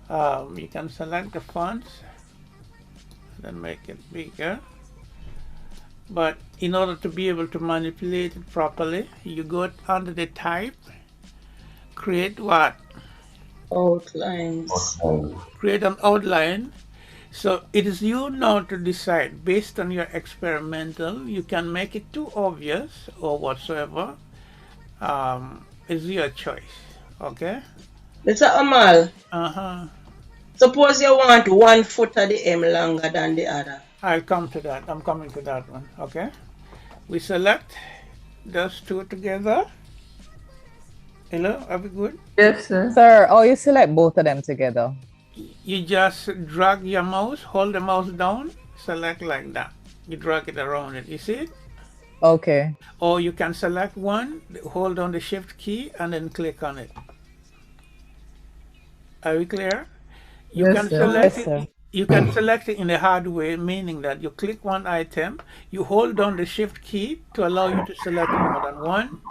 You can select the fonts, then make it bigger. But in order to be able to manipulate it properly, you go under the type, create what?
Outlines.
Create an outline. So it is you now to decide based on your experimental. You can make it too obvious or whatsoever. It's your choice. Okay?
Mr. Amal.
Uh-huh.
Suppose you want 1 foot of the M longer than the other.
I'll come to that. I'm coming to that one. Okay? We select those two together. Hello? Are we good?
Yes, sir.
Sir, or you select both of them together?
You just drag your mouse, hold the mouse down, select like that. You drag it around it. You see it?
Okay.
Or you can select one, hold down the shift key, and then click on it. Are we clear? You
Yes,
can
sir.
select
Yes,
it.
sir.
You can select it in a hard way, meaning that you click one item, you hold down the shift key to allow you to select more than one,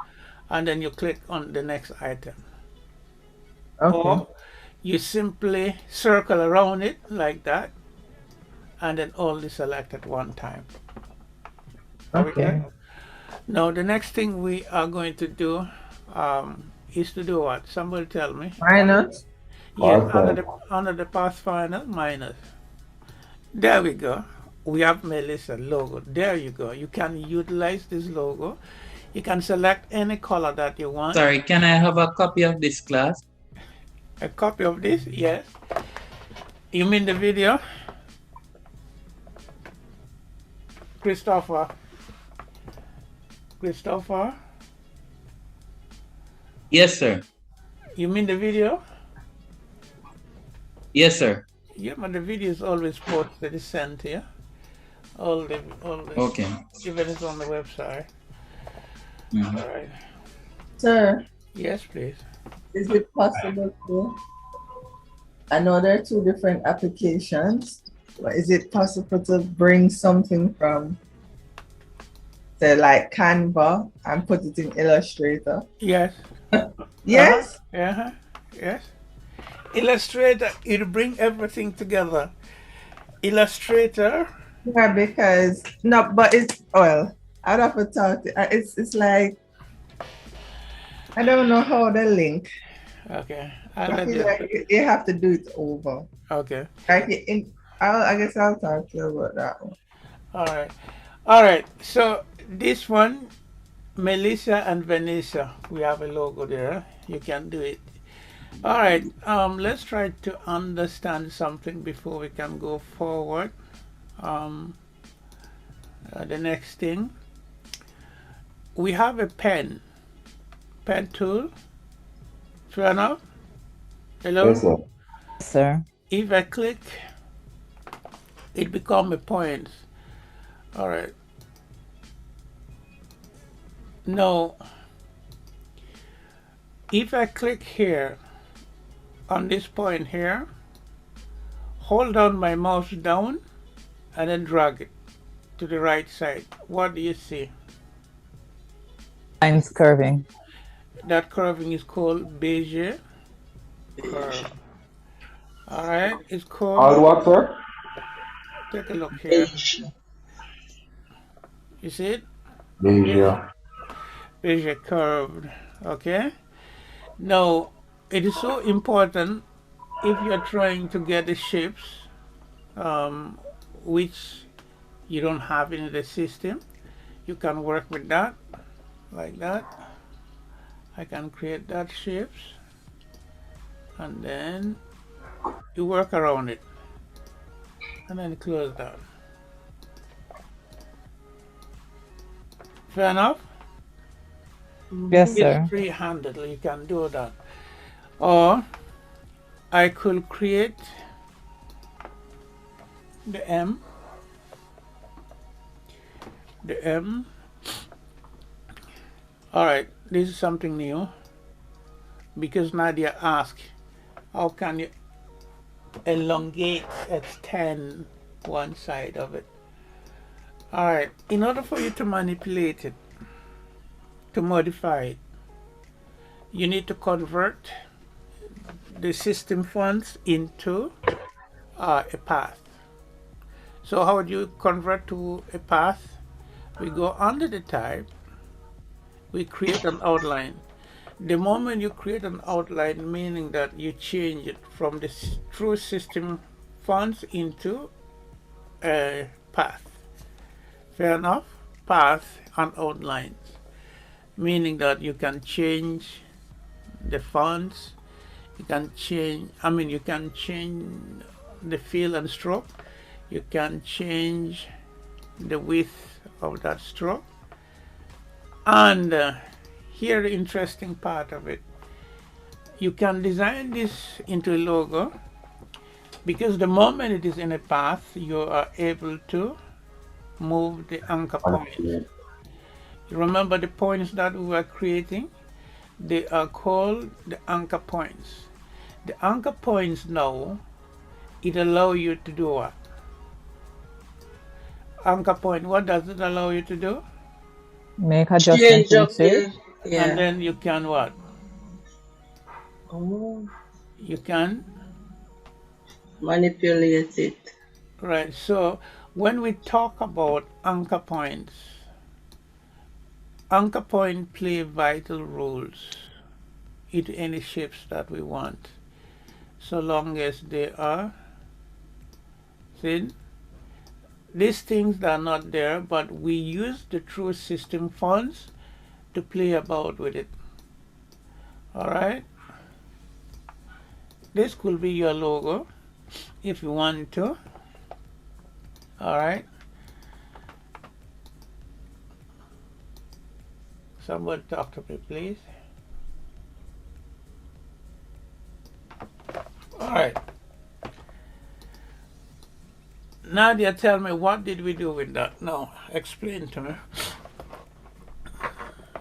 and then you click on the next item.
Okay.
Or you simply circle around it like that, and then only select at one time. Are we
Okay.
clear? Now the next thing we are going to do is to do what? Somebody tell me.
Minus.
Yes, under the Pathfinder minus. There we go. We have Melissa logo. There you go. You can utilize this logo. You can select any color that you want.
Sorry, can I have a copy of this class?
A copy of this? Yes. You mean the video? Christopher?
Yes, sir.
You mean the video?
Yes, sir.
Yeah, but the video is always posted, it's sent here. All the
Okay.
even it's on the website.
Mhm.
All right.
Sir,
Yes, please.
is it possible to? I know there are two different applications, but is it possible to bring something from, say, like Canva and put it in Illustrator?
Yes.
Yes.
Uh-huh. Yes. Illustrator, it'll bring everything together. Illustrator.
Yeah, because no, but it's well. I'd have to talk. It's like I don't know how the link.
Okay.
I feel like you have to do it over.
Okay.
Like I guess I'll talk to you about that one.
All right. All right. So this one, Melissa and Vanessa, we have a logo there. You can do it. All right. Let's try to understand something before we can go forward. The next thing, we have a pen tool. Fair enough? Hello?
Yes, sir.
Sir.
If I click, it becomes a point. All right. Now, if I click here on this point here, hold down my mouse down and then drag it to the right side, what do you see?
Lines curving.
That curving is called Bezier curve. All right, it's called.
All what, sir?
Take a look here. You see it?
Bezier.
Bezier curve. Okay. Now, it is so important if you're trying to get the shapes which you don't have in the system. You can work with that like that. I can create that shapes and then you work around it and then close that. Fair enough?
Yes, sir.
It's free-handedly, you can do that. Or I could create the M. The M. All right, this is something new because Nadia asked, how can you elongate, extend one side of it? All right, in order for you to manipulate it, to modify it, you need to convert the system fonts into a path. So how do you convert to a path? We go under the type, we create an outline. The moment you create an outline, meaning that you change it from the true system fonts into a path. Fair enough? Path and outlines, meaning that you can change the fonts, you can change, you can change the fill and stroke, you can change the width of that stroke. And here the interesting part of it, you can design this into a logo because the moment it is in a path, you are able to move the anchor points. You remember the points that we were creating? They are called the anchor points. The anchor points now, it allows you to do what? Anchor point, what does it allow you to do?
Make adjustments into it.
Yeah.
And then you can what?
Oh.
You can
Manipulate it.
Right. So when we talk about anchor points play vital roles in any shapes that we want, so long as they are thin. These things are not there, but we use the true system fonts to play about with it. All right. This could be your logo if you want to. All right. Somebody talk to me, please. All right. Nadia, tell me, what did we do with that? No, explain to me.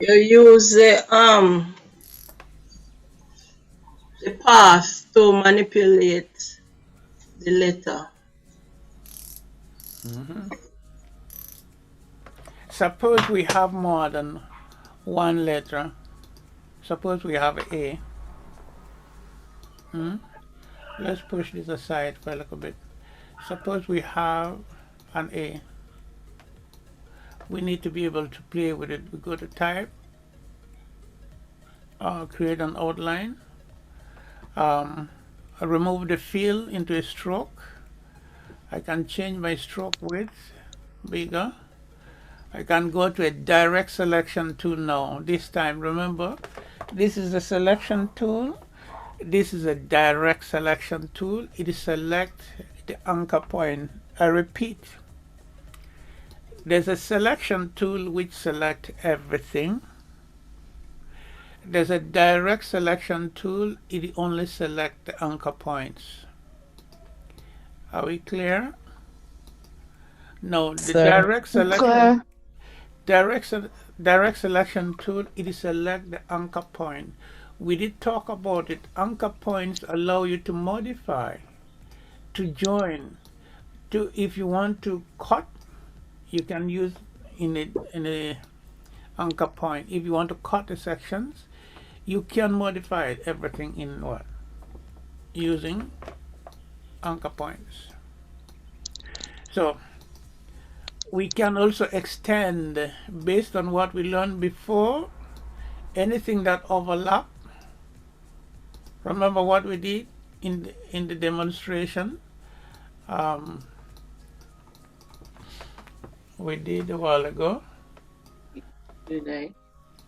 You use the path to manipulate the letter.
Suppose we have more than one letter. Suppose we have A. Let's push this aside for a little bit. Suppose we have an A. We need to be able to play with it. We go to type, create an outline, remove the fill into a stroke. I can change my stroke width bigger. I can go to a direct selection tool now. This time, remember, this is a selection tool. This is a direct selection tool. It select the anchor point. I repeat, there's a selection tool which select everything. There's a direct selection tool. It only select the anchor points. Are we clear? No, the
Sir.
direct selection,
Okay.
direct, direct selection tool, it is select the anchor point. We did talk about it. Anchor points allow you to modify, to join, to if you want to cut, you can use in a anchor point. If you want to cut the sections, you can modify everything in what? Using anchor points. So we can also extend based on what we learned before, anything that overlap. Remember what we did in the demonstration? Um, we did a while ago.
Unite.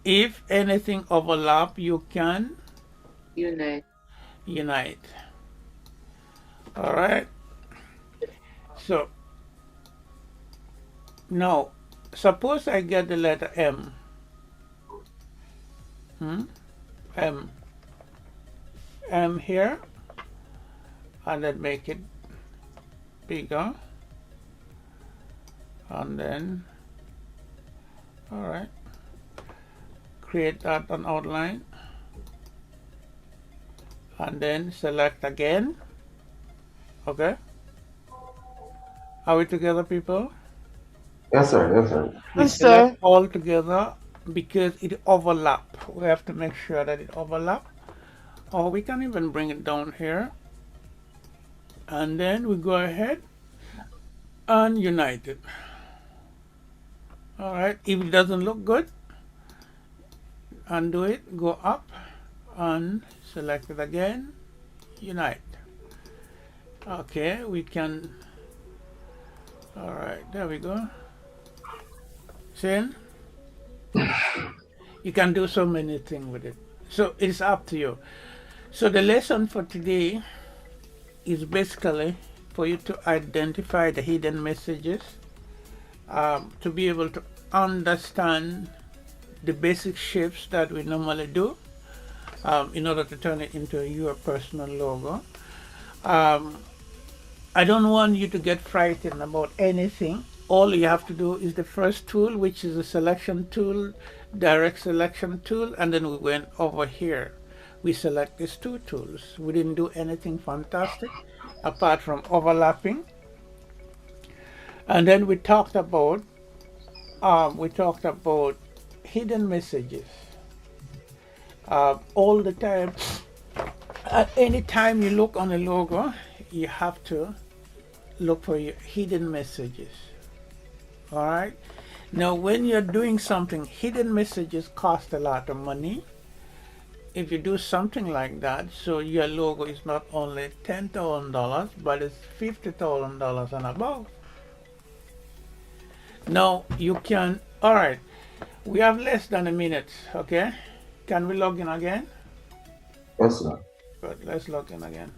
If anything overlap, you can
Unite.
unite. All right. So now, suppose I get the letter M. M. M here, and then make it bigger, and then, all right, create that on outline, and then select again. Okay, are we together, people?
Yes, sir. Yes, sir.
We
Yes,
select
sir.
all together because it overlap. We have to make sure that it overlap. Or we can even bring it down here. And then we go ahead and unite it. All right, if it doesn't look good, undo it, go up and select it again, unite. Okay, we can, all right, there we go. See? You can do so many things with it. So it's up to you. So the lesson for today is basically for you to identify the hidden messages, to be able to understand the basic shapes that we normally do, in order to turn it into your personal logo. I don't want you to get frightened about anything. All you have to do is the first tool, which is the selection tool, direct selection tool, and then we went over here. We select these two tools. We didn't do anything fantastic apart from overlapping. And then we talked about hidden messages. All the time, at any time you look on a logo, you have to look for your hidden messages. All right. Now, when you're doing something, hidden messages cost a lot of money. If you do something like that, so your logo is not only $10,000, but it's $50,000 and above. Now you can. All right. We have less than a minute. Okay. Can we log in again?
Yes, sir.
Good. Let's log in again.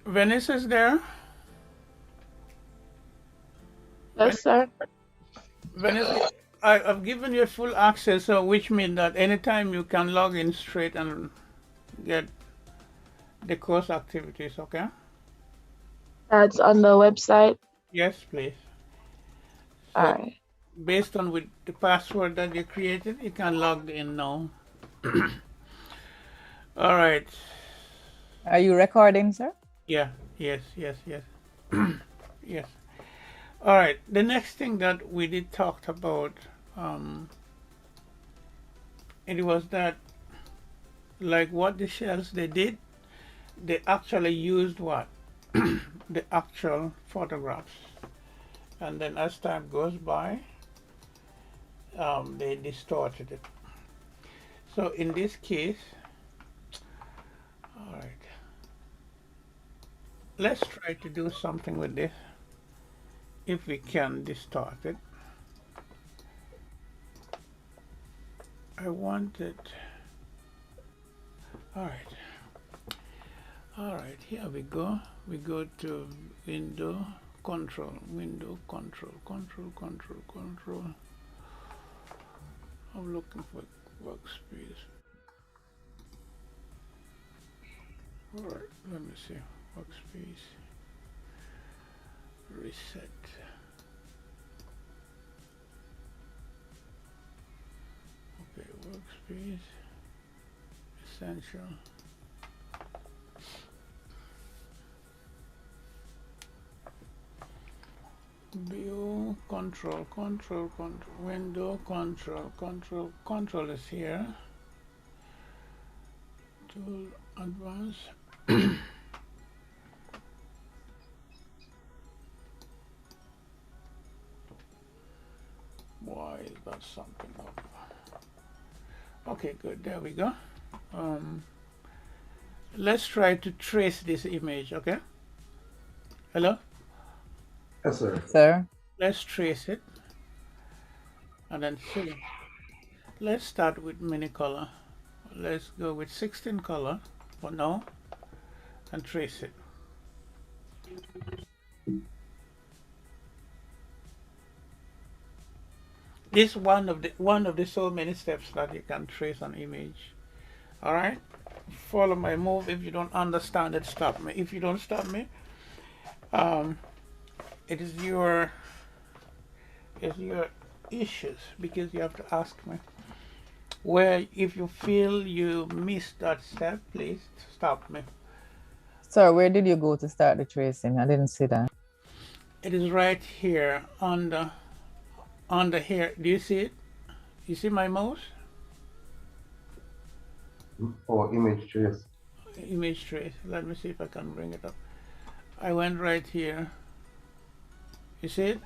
Vanessa's there.
Yes, sir.
Vanessa, I've given you full access, so which means that anytime you can log in straight and get the course activities, okay?
That's on the website.
Yes, please.
All
So
right.
based on with the password that you created, you can log in now. All right.
Are you recording, sir?
Yeah, yes. Yes. All right. The next thing that we did talked about, it was that like what the shells they did, they actually used what? The actual photographs. And then as time goes by, they distorted it. So in this case, all right, let's try to do something with this. If we can distort it. I want it. All right, here we go. We go to window control. I'm looking for workspace. All right, let me see. Workspace. Reset. Okay, workspace. Essential. View control, window control is here. Tool advanced. Why is that something up? Okay, good. There we go. Let's try to trace this image. Okay. Hello.
Yes, sir.
Sir?
Let's trace it, and then see. Let's start with mini color. Let's go with 16 color for now, and trace it. This one of the so many steps that you can trace an image. All right, follow my move. If you don't understand it, stop me. If you don't stop me, it is your issues, because you have to ask me where. If you feel you missed that step, please stop me.
Sir, where did you go to start the tracing? I didn't see that.
It is right here under here. Do you see it? You see my mouse?
Oh, image trace.
Image trace. Let me see if I can bring it up. I went right here. You see it?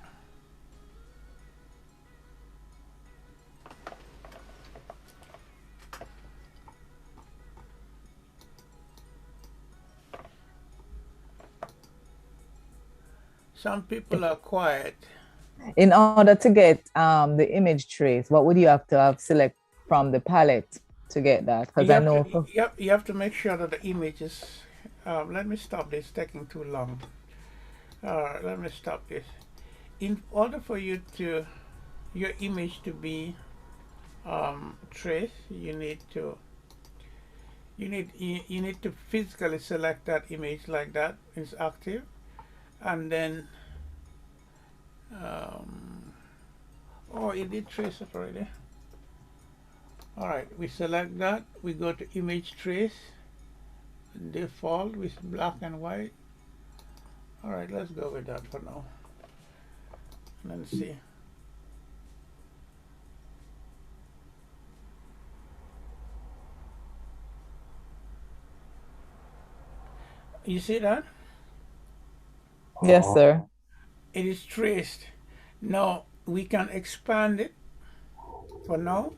Some people are quiet.
In order to get the image trace, what would you have to have select from the palette to get that? Because I know.
You have to make sure that the image is. Let me stop this. It's taking too long. Let me stop this. In order for your image to be traced, you need to physically select that image like that. It's active, and then oh, it did trace it already. All right, we select that. We go to image trace. Default with black and white. All right, let's go with that for now. Let's see. You see that?
Yes, sir.
It is traced. Now we can expand it for now.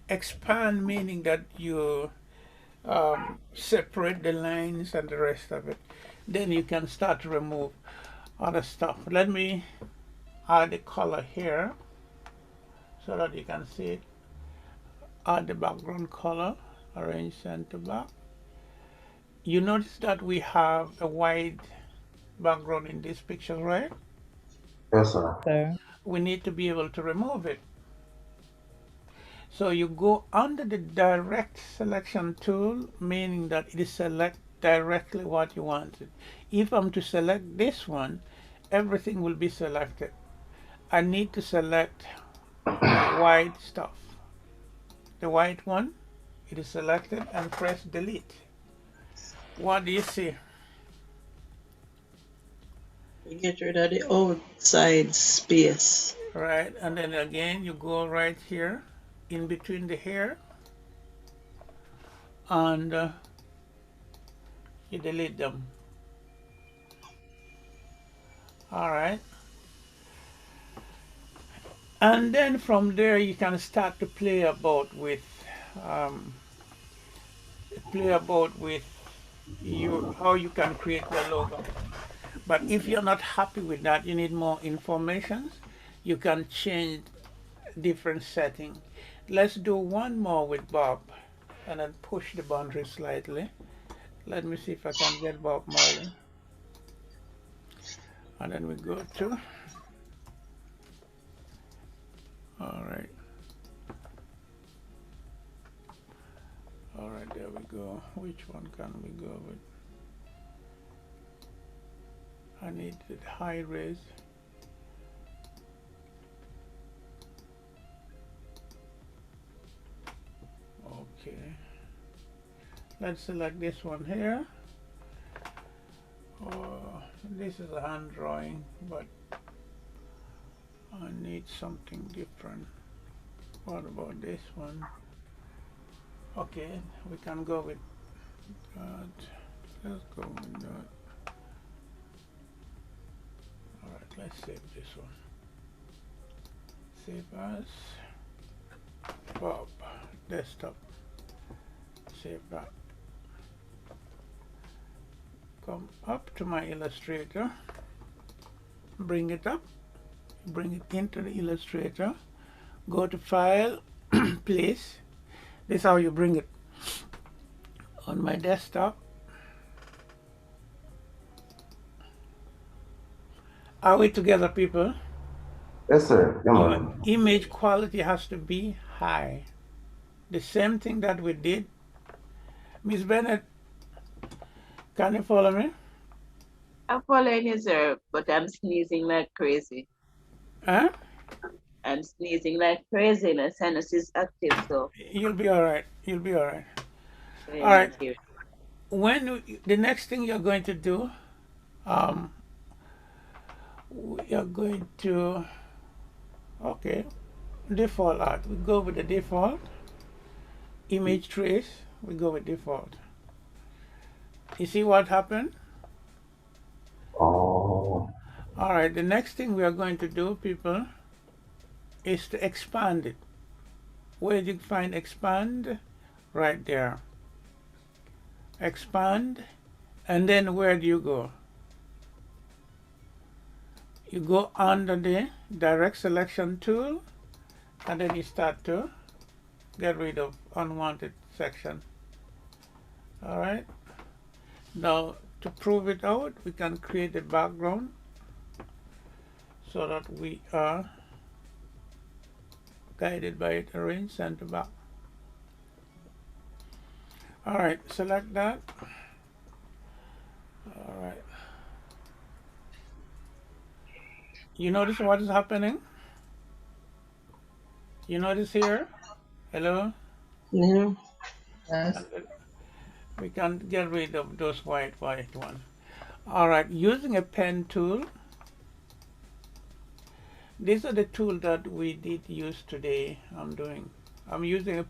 Expand meaning that you separate the lines and the rest of it. Then you can start to remove other stuff. Let me add the color here so that you can see it. Add the background color, arrange center back. You notice that we have a white background in this picture, right?
Yes, sir.
Sir.
We need to be able to remove it. So you go under the direct selection tool, meaning that it is select directly what you wanted. If I'm to select this one, everything will be selected. I need to select the white stuff. The white one, it is selected, and press delete. What do you see?
You get rid of the outside space.
Right, and then again you go right here in between the hair and you delete them. All right, and then from there you can start to play about with how you can create the logo. But if you're not happy with that, you need more information, you can change different setting. Let's do one more with Bob and then push the boundary slightly. Let me see if I can get Bob Marley. And then we go to, all right. All right, there we go. Which one can we go with? I need the high res. Okay. Let's select this one here. Oh, this is a hand drawing, but I need something different. What about this one? Okay, we can go with that. Let's go with that. Alright, let's save this one. Save as Bob desktop. Save that. Come up to my Illustrator, bring it up, bring it into the Illustrator, go to File, Place. This is how you bring it on my desktop. Are we together, people?
Yes, sir. Yeah, man.
Image quality has to be high. The same thing that we did. Miss Bennett, can you follow me?
I'm following you, sir, but I'm sneezing like crazy.
Huh?
I'm sneezing like crazy. My sinus is active, so.
You'll be all right. You'll be all right.
Yeah,
All right.
here.
The next thing you're going to do, we are going to, okay, default art. We go with the default. Image trace, we go with default. You see what happened?
Oh.
All right, the next thing we are going to do, people, is to expand it. Where do you find expand? Right there. Expand, and then where do you go? You go under the direct selection tool, and then you start to get rid of unwanted section. All right. Now, to prove it out, we can create a background so that we are guided by it, arrange center back. All right, select that. All right. You notice what is happening? You notice here? Hello?
Yeah.
Yes.
We can get rid of those white ones. All right, using a pen tool. These are the tools that we did use today. I'm using a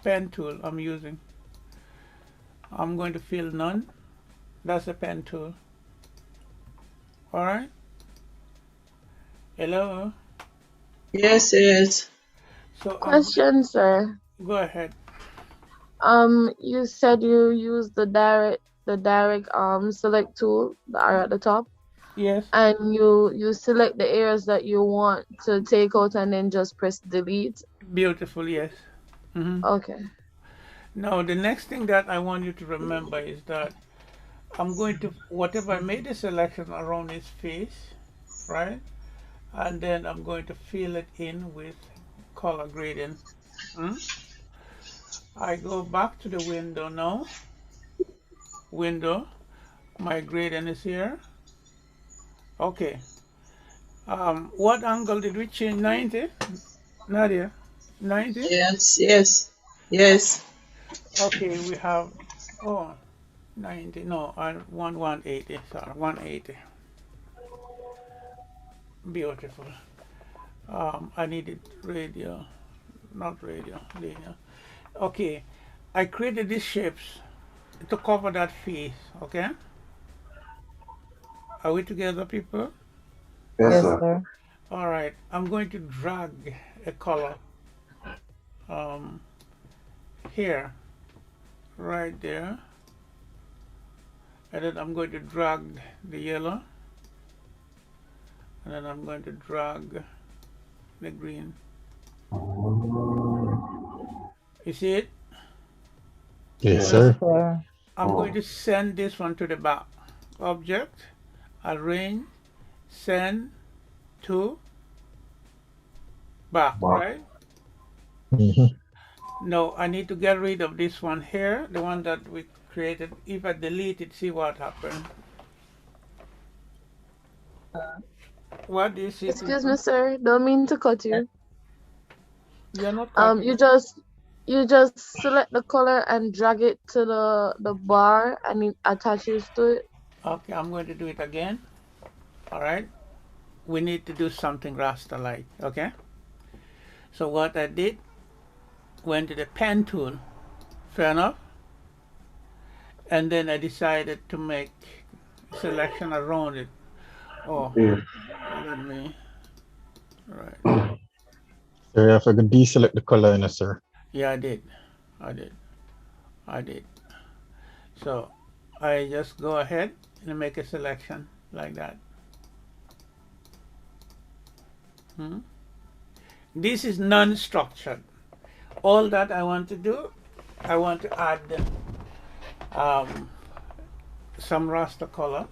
pen tool. I'm going to fill none. That's a pen tool. All right. Hello.
Yes, yes.
So
Question, sir.
Go ahead.
You said you use the direct select tool that are at the top.
Yes.
And you select the areas that you want to take out and then just press delete.
Beautiful, yes.
Okay.
Now, the next thing that I want you to remember is that I'm going to, whatever I made a selection around his face, right? And then I'm going to fill it in with color gradient. I go back to the window now. Window, my gradient is here. Okay. What angle did we change? 90? Nadia? 90?
Yes, yes, yes.
Okay, we have, 90, no, I want 180, sorry, 180. Beautiful. I needed radio, not radio, linear. Okay, I created these shapes to cover that face, okay? Are we together, people?
Yes, sir.
sir.
All right, I'm going to drag a color here, right there. And then I'm going to drag the yellow. And then I'm going to drag the green. You see it?
Yes, sir.
Sir.
I'm going to send this one to the back. Object, arrange, send to back, right? No, I need to get rid of this one here, the one that we created. If I delete it, see what happened. What do you see?
Excuse me, sir. Don't mean to cut you.
You're not cutting.
You just select the color and drag it to the bar and it attaches to it.
Okay, I'm going to do it again. All right. We need to do something Rasta-like, okay? So what I did, went to the pen tool, fair enough? And then I decided to make selection around it. Oh, let me, right.
Sir, if I could deselect the color in it, sir.
Yeah, I did. So I just go ahead and make a selection like that. This is non-structured. All that I want to do, I want to add some raster color.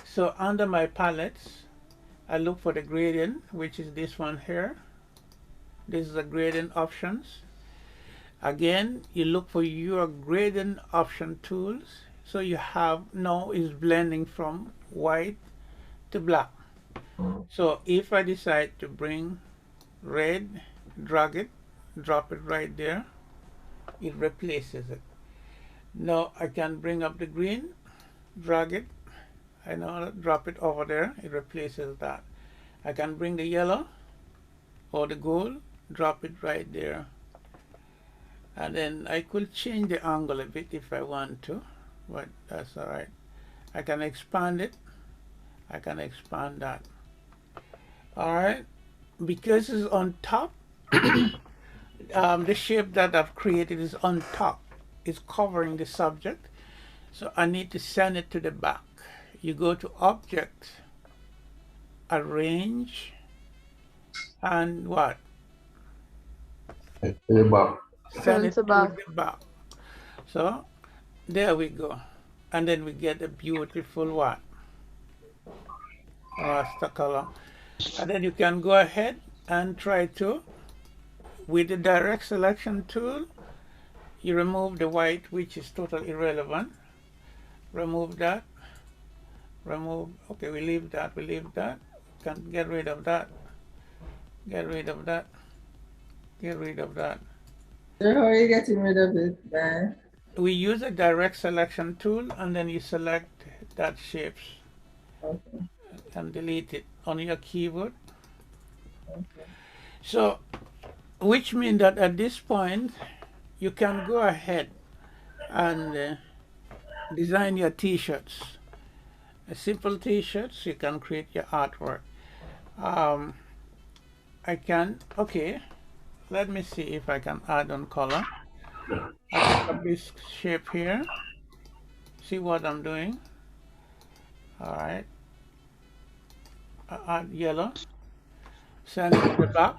So under my palettes, I look for the gradient, which is this one here. This is the gradient options. Again, you look for your gradient option tools. So you have now is blending from white to black. So if I decide to bring red, drag it, drop it right there, it replaces it. Now I can bring up the green, drag it, I know, drop it over there, it replaces that. I can bring the yellow or the gold, drop it right there. And then I could change the angle a bit if I want to, but that's all right. I can expand it. I can expand that. All right. Because it's on top, the shape that I've created is on top. It's covering the subject. So I need to send it to the back. You go to Object, Arrange, and what? Send it to the back. So there we go. And then we get a beautiful what? Rasta color. And then you can go ahead and try to, with the direct selection tool, you remove the white, which is totally irrelevant. Remove that. Remove, okay, we leave that. Can get rid of that. Get rid of that. Get rid of that.
So how are you getting rid of it, man?
We use a direct selection tool and then you select that shapes.
Okay.
And delete it on your keyboard. Okay. So, which means that at this point, you can go ahead and design your t-shirts. Simple t-shirts, you can create your artwork. I can, okay, let me see if I can add on color. I pick up this shape here. See what I'm doing? All right. Add yellow. Send it to the back.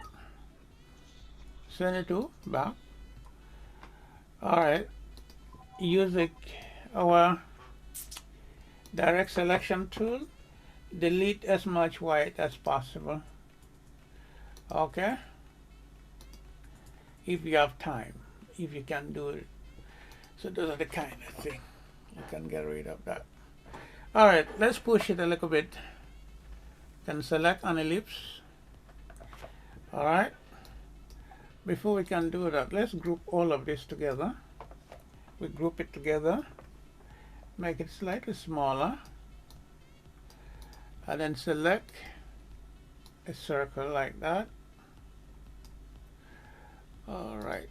Send it to back. All right. use our direct selection tool, delete as much white as possible. Okay? If you have time, if you can do it. So those are the kind of thing. You can get rid of that. All right, let's push it a little bit. Can select an ellipse. All right. Before we can do that, let's group all of this together. We group it together, make it slightly smaller, and then select a circle like that. All right.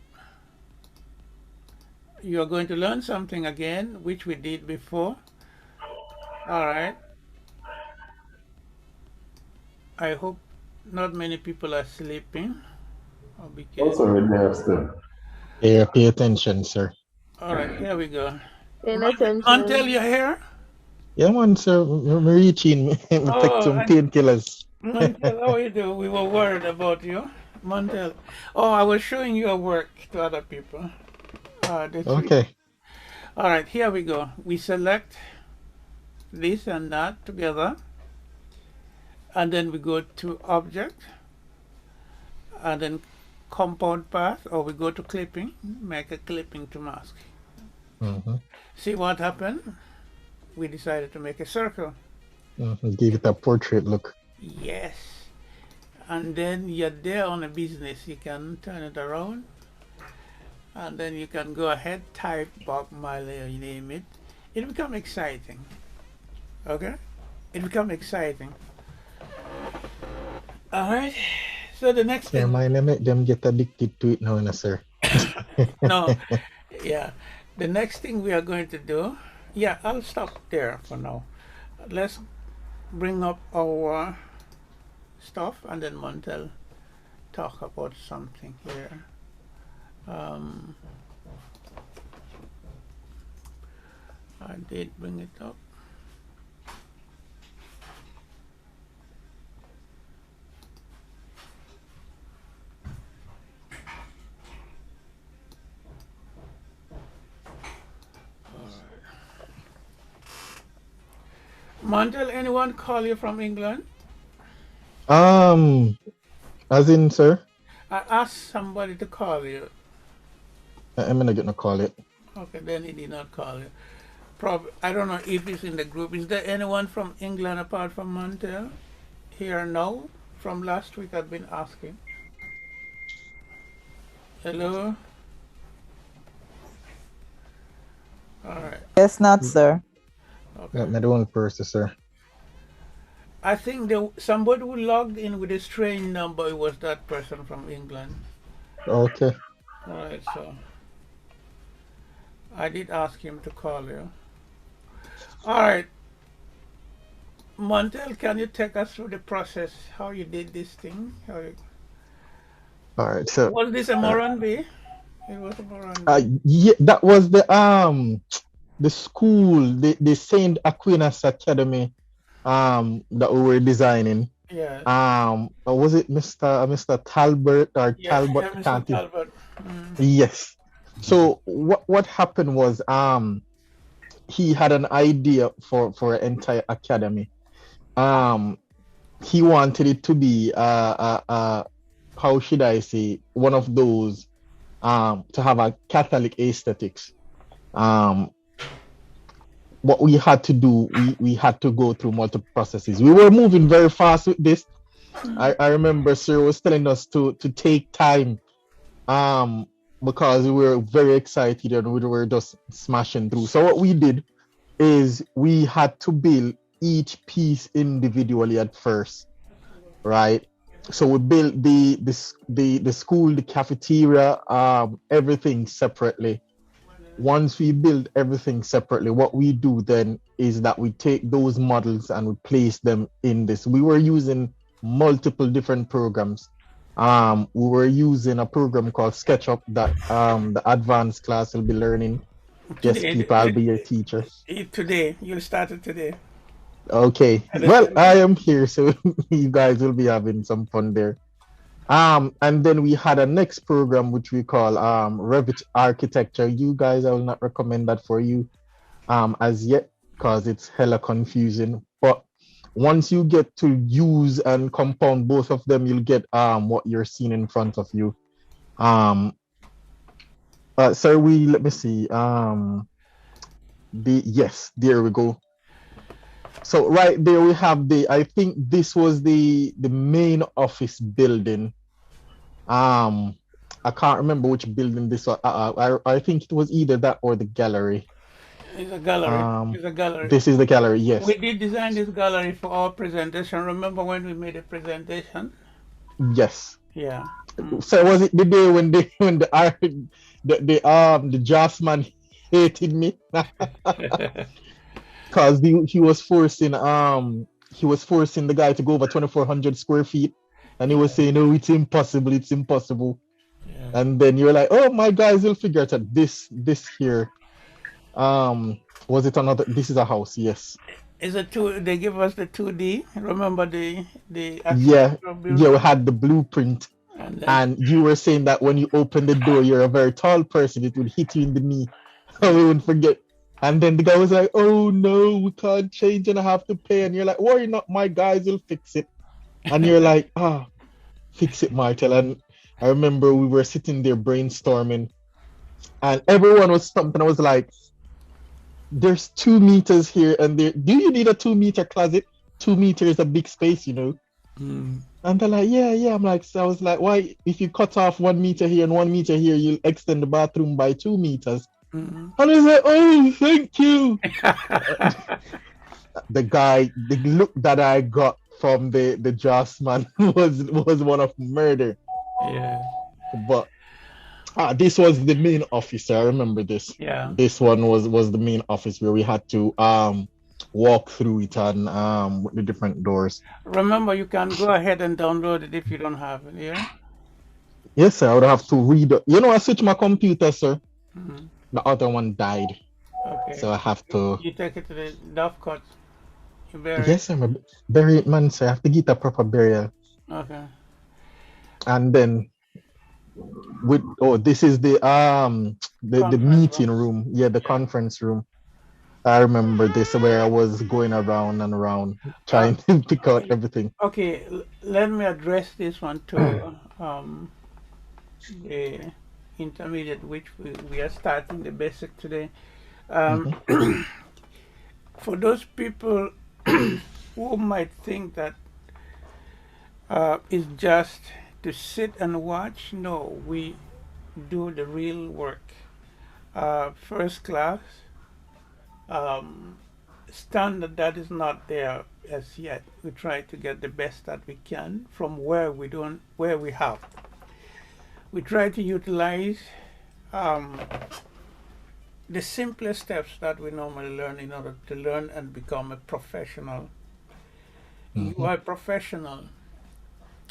You are going to learn something again, which we did before. All right. I hope not many people are sleeping.
Also, in there still.
Yeah, pay attention, sir.
All right, here we go.
Paying attention.
Until you're here.
Yeah, man, sir. We're reaching. We take some painkillers.
Montel, how you do? We were worried about you. Montel. Oh, I was showing your work to other people. Okay. All right, here we go. We select this and that together. And then we go to object. And then compound path, or we go to clipping, make a clipping to mask. See what happened? We decided to make a circle.
Give it a portrait look.
Yes. And then you're there on a business. You can turn it around. And then you can go ahead, type Bob Marley, or you name it. It becomes exciting. Okay? It becomes exciting. All right. So the next thing.
Mind make them get addicted to it now, sir.
No. Yeah. The next thing we are going to do. Yeah, I'll stop there for now. Let's bring up our stuff and then Montel talk about something here. I did bring it up. Montel, anyone call you from England?
As in, sir?
I asked somebody to call you.
I'm not gonna call it.
Okay, then he did not call you. I don't know if he's in the group. Is there anyone from England apart from Montel? Here, no. From last week, I've been asking. Hello? All right.
Yes, not, sir.
Okay.
Not the only person, sir.
I think somebody who logged in with a strange number, it was that person from England.
Okay.
All right, so I did ask him to call you. All right. Montel, can you take us through the process, how you did this thing?
All right, so.
Was this a Moranbee? It was a Moranbee.
Yeah, that was the school, the Saint Aquinas Academy, that we were designing.
Yeah.
Was it Mr. Talbot or Talbot?
Yeah, Mr. Talbot.
Yes. So what happened was he had an idea for an entire academy. He wanted it to be how should I say, one of those to have a Catholic aesthetics. What we had to do, we had to go through multiple processes. We were moving very fast with this. I remember Sir was telling us to take time because we were very excited and we were just smashing through. So what we did is we had to build each piece individually at first, right? So we built the school, the cafeteria, everything separately. Once we build everything separately, what we do then is that we take those models and we place them in this. We were using multiple different programs. We were using a program called SketchUp that the advanced class will be learning. Yes, people, I'll be your teacher.
Today, you'll start it today.
Okay. Well, I am here, so you guys will be having some fun there. And then we had a next program which we call Revit Architecture. You guys, I will not recommend that for you as yet because it's hella confusing. But once you get to use and compound both of them, you'll get what you're seeing in front of you. So let me see. Yes, there we go. So right there we have I think this was the main office building. I can't remember which building this was. I think it was either that or the gallery.
It's a gallery. It's a gallery.
This is the gallery, yes.
We did design this gallery for our presentation. Remember when we made a presentation?
Yes.
Yeah.
So was it the day when the draftsman hated me? Because he was forcing the guy to go over 2,400 square feet, and he was saying, "Oh, it's impossible, it's impossible." Yeah. And then you're like, "Oh, my guys will figure it out." This here, was it another? This is a house, yes.
Is it two? They give us the 2D. Remember the
yeah. We had the blueprint, and you were saying that when you open the door, you're a very tall person. It would hit you in the knee. I wouldn't forget. And then the guy was like, "Oh no, we can't change and I have to pay." And you're like, "Worry not, my guys will fix it." And you're like, fix it, Martel. And I remember we were sitting there brainstorming, and everyone was stumped. I was like, "There's 2 meters here and there. Do you need a 2-meter closet? 2 meters is a big space, you know." And they're like, yeah. I'm like, so I was like, why? If you cut off 1 meter here and 1 meter here, you'll extend the bathroom by 2 meters. And I was like, "Oh, thank you." The look that I got from the draftsman was one of murder.
Yeah.
But this was the main office. I remember this.
Yeah.
This one was the main office where we had to walk through it and with the different doors.
Remember, you can go ahead and download it if you don't have it. Yeah.
Yes, sir. I would have to read it. You know, I switched my computer, sir. The other one died.
Okay.
So I have to.
You take it to the Dove Cut.
Yes, sir. Bury it, man, sir. I have to get a proper burial.
Okay.
And then this is the meeting room. Yeah, the conference room. I remember this where I was going around and around trying to pick out everything.
Okay, let me address this one too. The intermediate, which we are starting the basic today. For those people who might think that it's just to sit and watch, no, we do the real work. First class, standard that is not there as yet. We try to get the best that we can from where we have. We try to utilize the simplest steps that we normally learn in order to learn and become a professional. You are a professional.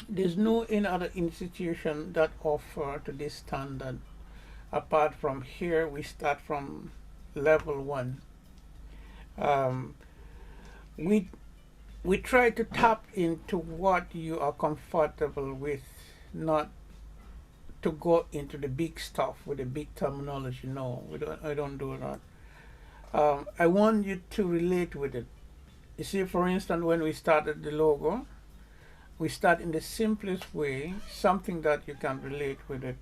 There's no any other institution that offer to this standard. Apart from here, we start from level 1. We try to tap into what you are comfortable with, not to go into the big stuff with the big terminology. No, I don't do that. I want you to relate with it. You see, for instance, when we started the logo, we start in the simplest way, something that you can relate with it.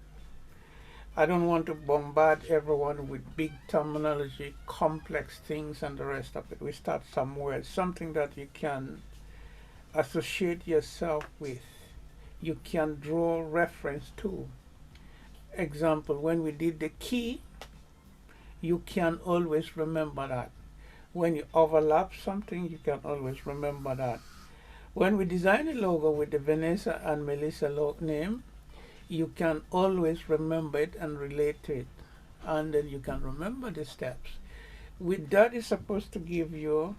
I don't want to bombard everyone with big terminology, complex things, and the rest of it. We start somewhere, something that you can associate yourself with, you can draw reference to. Example, when we did the key, you can always remember that. When you overlap something, you can always remember that. When we design a logo with the Vanessa and Melissa name, you can always remember it and relate to it. And then you can remember the steps. With that is supposed to give you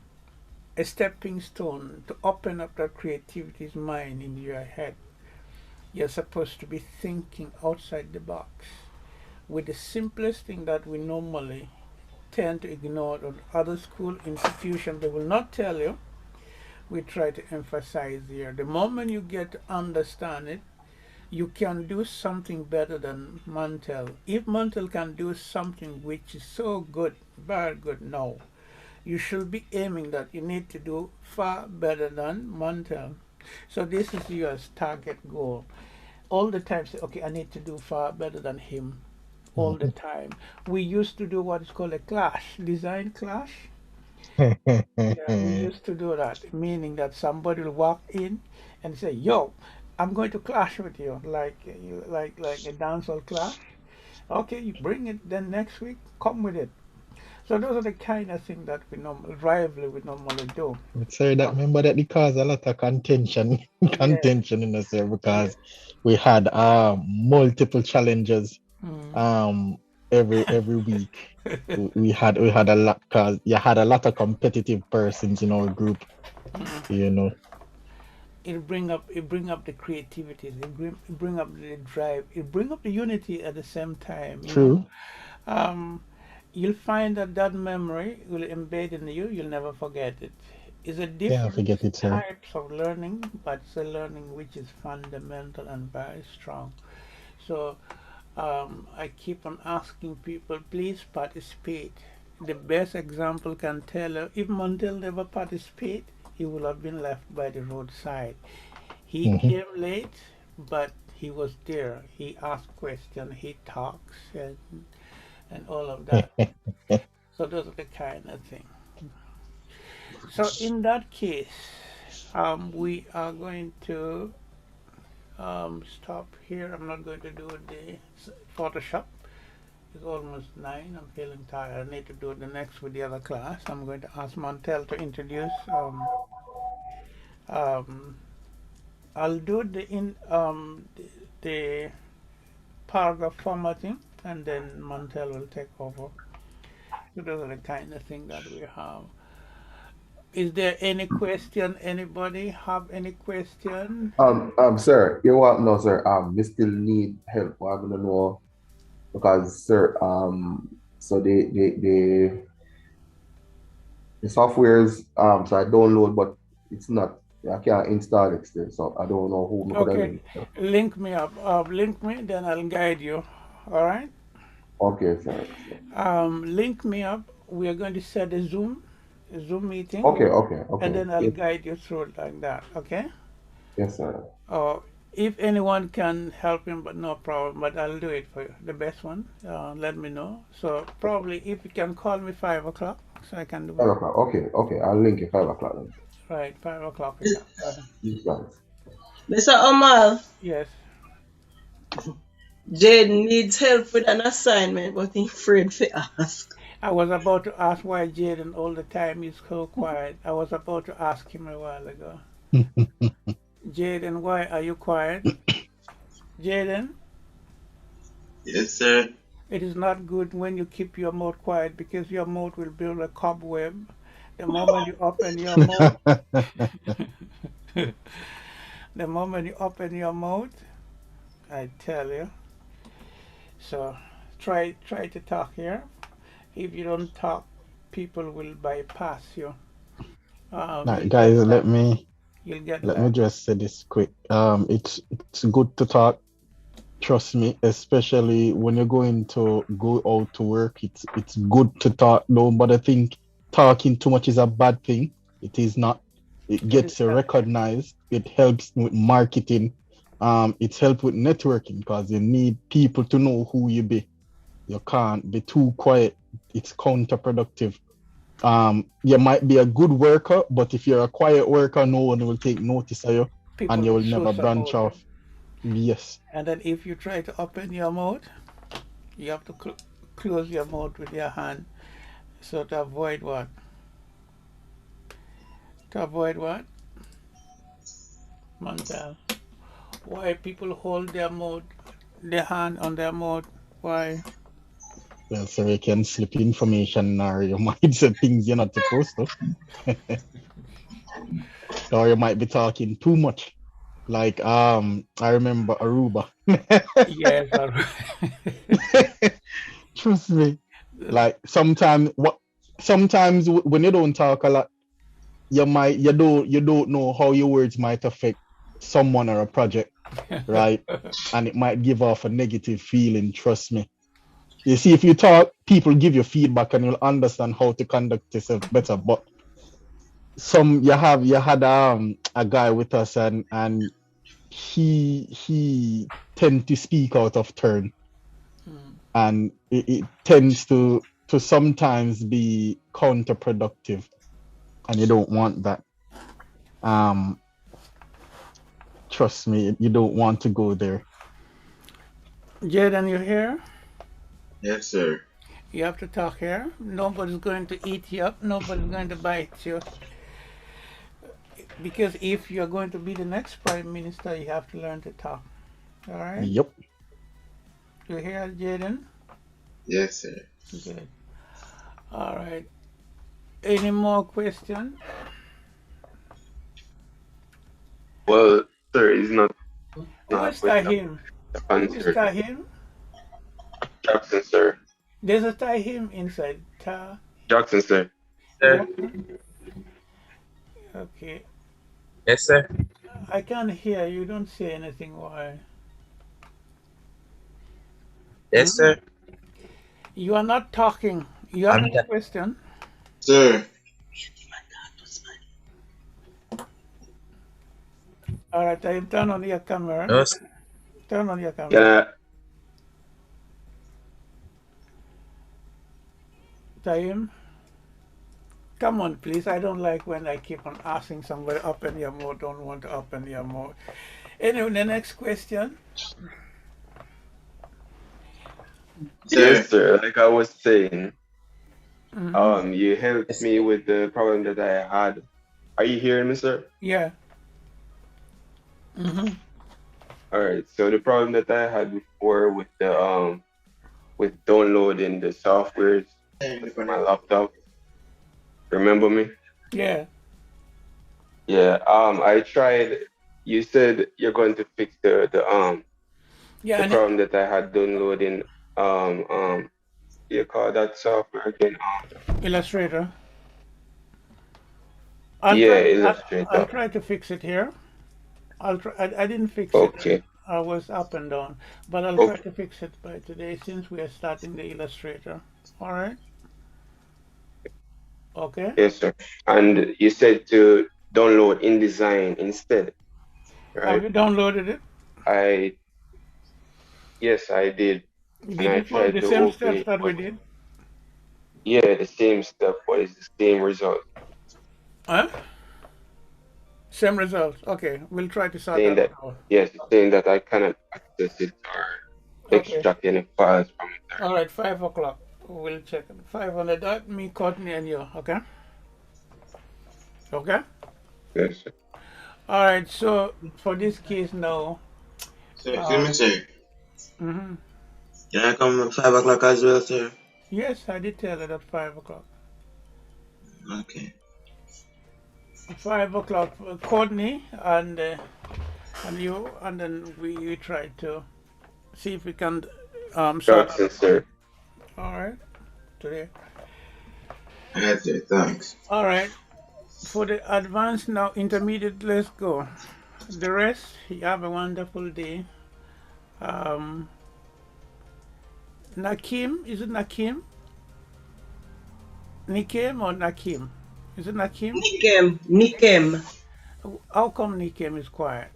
a stepping stone to open up that creativity's mind in your head. You're supposed to be thinking outside the box with the simplest thing that we normally tend to ignore on other school institutions. They will not tell you. We try to emphasize here. The moment you get to understand it, you can do something better than Montel. If Montel can do something which is so good, very good, no. You should be aiming that you need to do far better than Montel. So this is your target goal. All the time say, okay, I need to do far better than him. All the time. We used to do what is called a clash, design clash. Yeah, we used to do that, meaning that somebody will walk in and say, "Yo, I'm going to clash with you," like a dancehall clash. Okay, you bring it. Then next week, come with it. So those are the kind of things that we normally do.
Sorry, that remember that it caused a lot of contention,
Yeah,
contention in us there
yeah.
because we had multiple challenges every week. We had a lot because you had a lot of competitive persons in our group, you know.
It bring up the creativity. It bring up the drive. It bring up the unity at the same time. You know.
True.
You'll find that memory will embed in you. You'll never forget it. It's a
Yeah,
different
forget it, sir.
types of learning, but it's a learning which is fundamental and very strong. So I keep on asking people, please participate. The best example can tell you, if Montel never participate, he would have been left by the roadside. He came late, but he was there. He asked questions, he talks, and all of that. So those are the kind of thing. So in that case, we are going to stop here. I'm not going to do the Photoshop. It's almost 9. I'm feeling tired. I need to do the next with the other class. I'm going to ask Montel to introduce. I'll do the paragraph formatting, and then Montel will take over. So those are the kind of thing that we have. Is there any question? Anybody have any question?
Sir, you want no, sir. We still need help. We're gonna know because, sir, so the softwares, so I download, but it's not. I can't install it still, so I don't know who.
Okay, link me up. Link me, then I'll guide you. All right.
Okay, sir.
Link me up. We are going to set a Zoom meeting.
Okay.
And then I'll guide you through it like that. Okay.
Yes, sir.
If anyone can help him, but no problem. But I'll do it for you. The best one. Let me know. So probably if you can call me 5 o'clock, so I can do it.
5 o'clock. Okay. I'll link you 5 o'clock then.
Right, 5 o'clock.
Yes, guys.
Mr. Omar.
Yes.
Jade needs help with an assignment, but he's afraid to ask.
I was about to ask why Jaden all the time is so quiet. I was about to ask him a while ago. Jaden, why are you quiet? Jaden?
Yes, sir.
It is not good when you keep your mouth quiet because your mouth will build a cobweb. The moment you open your mouth, I tell you. So try to talk here. If you don't talk, people will bypass you.
Guys, let me just say this quick. It's good to talk. Trust me, especially when you're going to go out to work. It's good to talk. Nobody think talking too much is a bad thing. It is not. It gets you recognized. It helps with marketing. It's help with networking because you need people to know who you be. You can't be too quiet. It's counterproductive. You might be a good worker, but if you're a quiet worker, no one will take notice of you, and you will never branch off. Yes.
And then if you try to open your mouth, you have to close your mouth with your hand. So to avoid what? Montel. Why people hold their hand on their mouth? Why?
Well, so you can slip information or you might say things you're not supposed to. Or you might be talking too much. Like I remember Aruba.
Yes,
Trust me. Like sometimes when you don't talk a lot, you don't know how your words might affect someone or a project, right? And it might give off a negative feeling, trust me. You see, if you talk, people give you feedback and you'll understand how to conduct yourself better. But you had a guy with us and he tend to speak out of turn. And it tends to sometimes be counterproductive, and you don't want that. Trust me, you don't want to go there.
Jaden, you here?
Yes, sir.
You have to talk here. Nobody's going to eat you up. Nobody's going to bite you. Because if you're going to be the next Prime Minister, you have to learn to talk. All right?
Yep.
You hear, Jaden?
Yes, sir.
Good. All right. Any more questions?
Well, sir, it's not.
Who is Tahim? Who is Tahim?
Jackson, sir.
There's a Tahim inside.
Jackson, sir.
Okay.
Yes, sir.
I can't hear you. Don't say anything. Why?
Yes, sir.
You are not talking. You have a question?
Sir.
All right, I turn on your camera.
No, sir.
Turn on your camera. Taim, come on, please. I don't like when I keep on asking somebody open your mouth, don't want to open your mouth. Anyway, the next question.
Yes, sir. Like I was saying, you helped me with the problem that I had. Are you hearing me, sir?
Yeah.
All right. So the problem that I had before with the with downloading the softwares for my laptop. Remember me?
Yeah.
Yeah. I tried. You said you're going to fix the problem that I had downloading. You call that software again?
Illustrator.
Illustrator.
I'll try to fix it here. I'll try. I didn't fix it. I was up and down, but I'll try to fix it by today since we are starting the Illustrator. All right. Okay.
Yes, sir. And you said to download InDesign instead, right?
Have you downloaded it?
Yes, I did.
Did you follow the same steps that we did?
Yeah, the same stuff, but it's the same result.
Huh? Same result. Okay, we'll try to sort that out.
Yes, it's saying that I cannot access it or extract any files from it.
All right, 5 o'clock. We'll check it. 5 on the dot, me, Courtney, and you. Okay? Okay?
Yes, sir.
All right, so for this case now.
Sir, excuse me, sir.
Mm-hmm.
Can I come at 5 o'clock as well, sir?
Yes, I did tell it at 5 o'clock.
Okay.
5 o'clock, Courtney and you, and then we try to see if we can
Jackson, sir.
All right, today.
Yes, sir. Thanks.
All right. For the advanced now, intermediate, let's go. The rest, you have a wonderful day. Nakim, is it Nakim? Nikem or Nakim? Is it Nakim?
Nikem.
How come Nikem is quiet?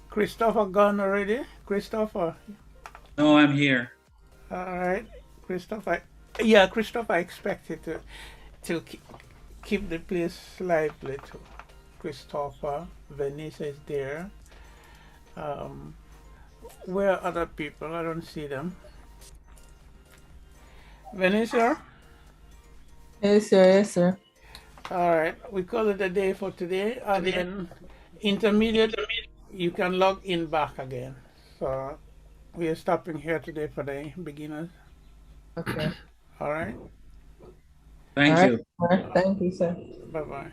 Christopher gone already? Christopher?
No, I'm here.
All right, Christopher. Yeah, Christopher expected to keep the place lively too. Christopher, Vanessa is there. Where are other people? I don't see them. Vanessa?
Yes, sir. Yes, sir.
All right, we call it a day for today, and then intermediate, you can log in back again. So we are stopping here today for the beginners.
Okay.
All right.
Thank you.
Thank you, sir.
Bye-bye.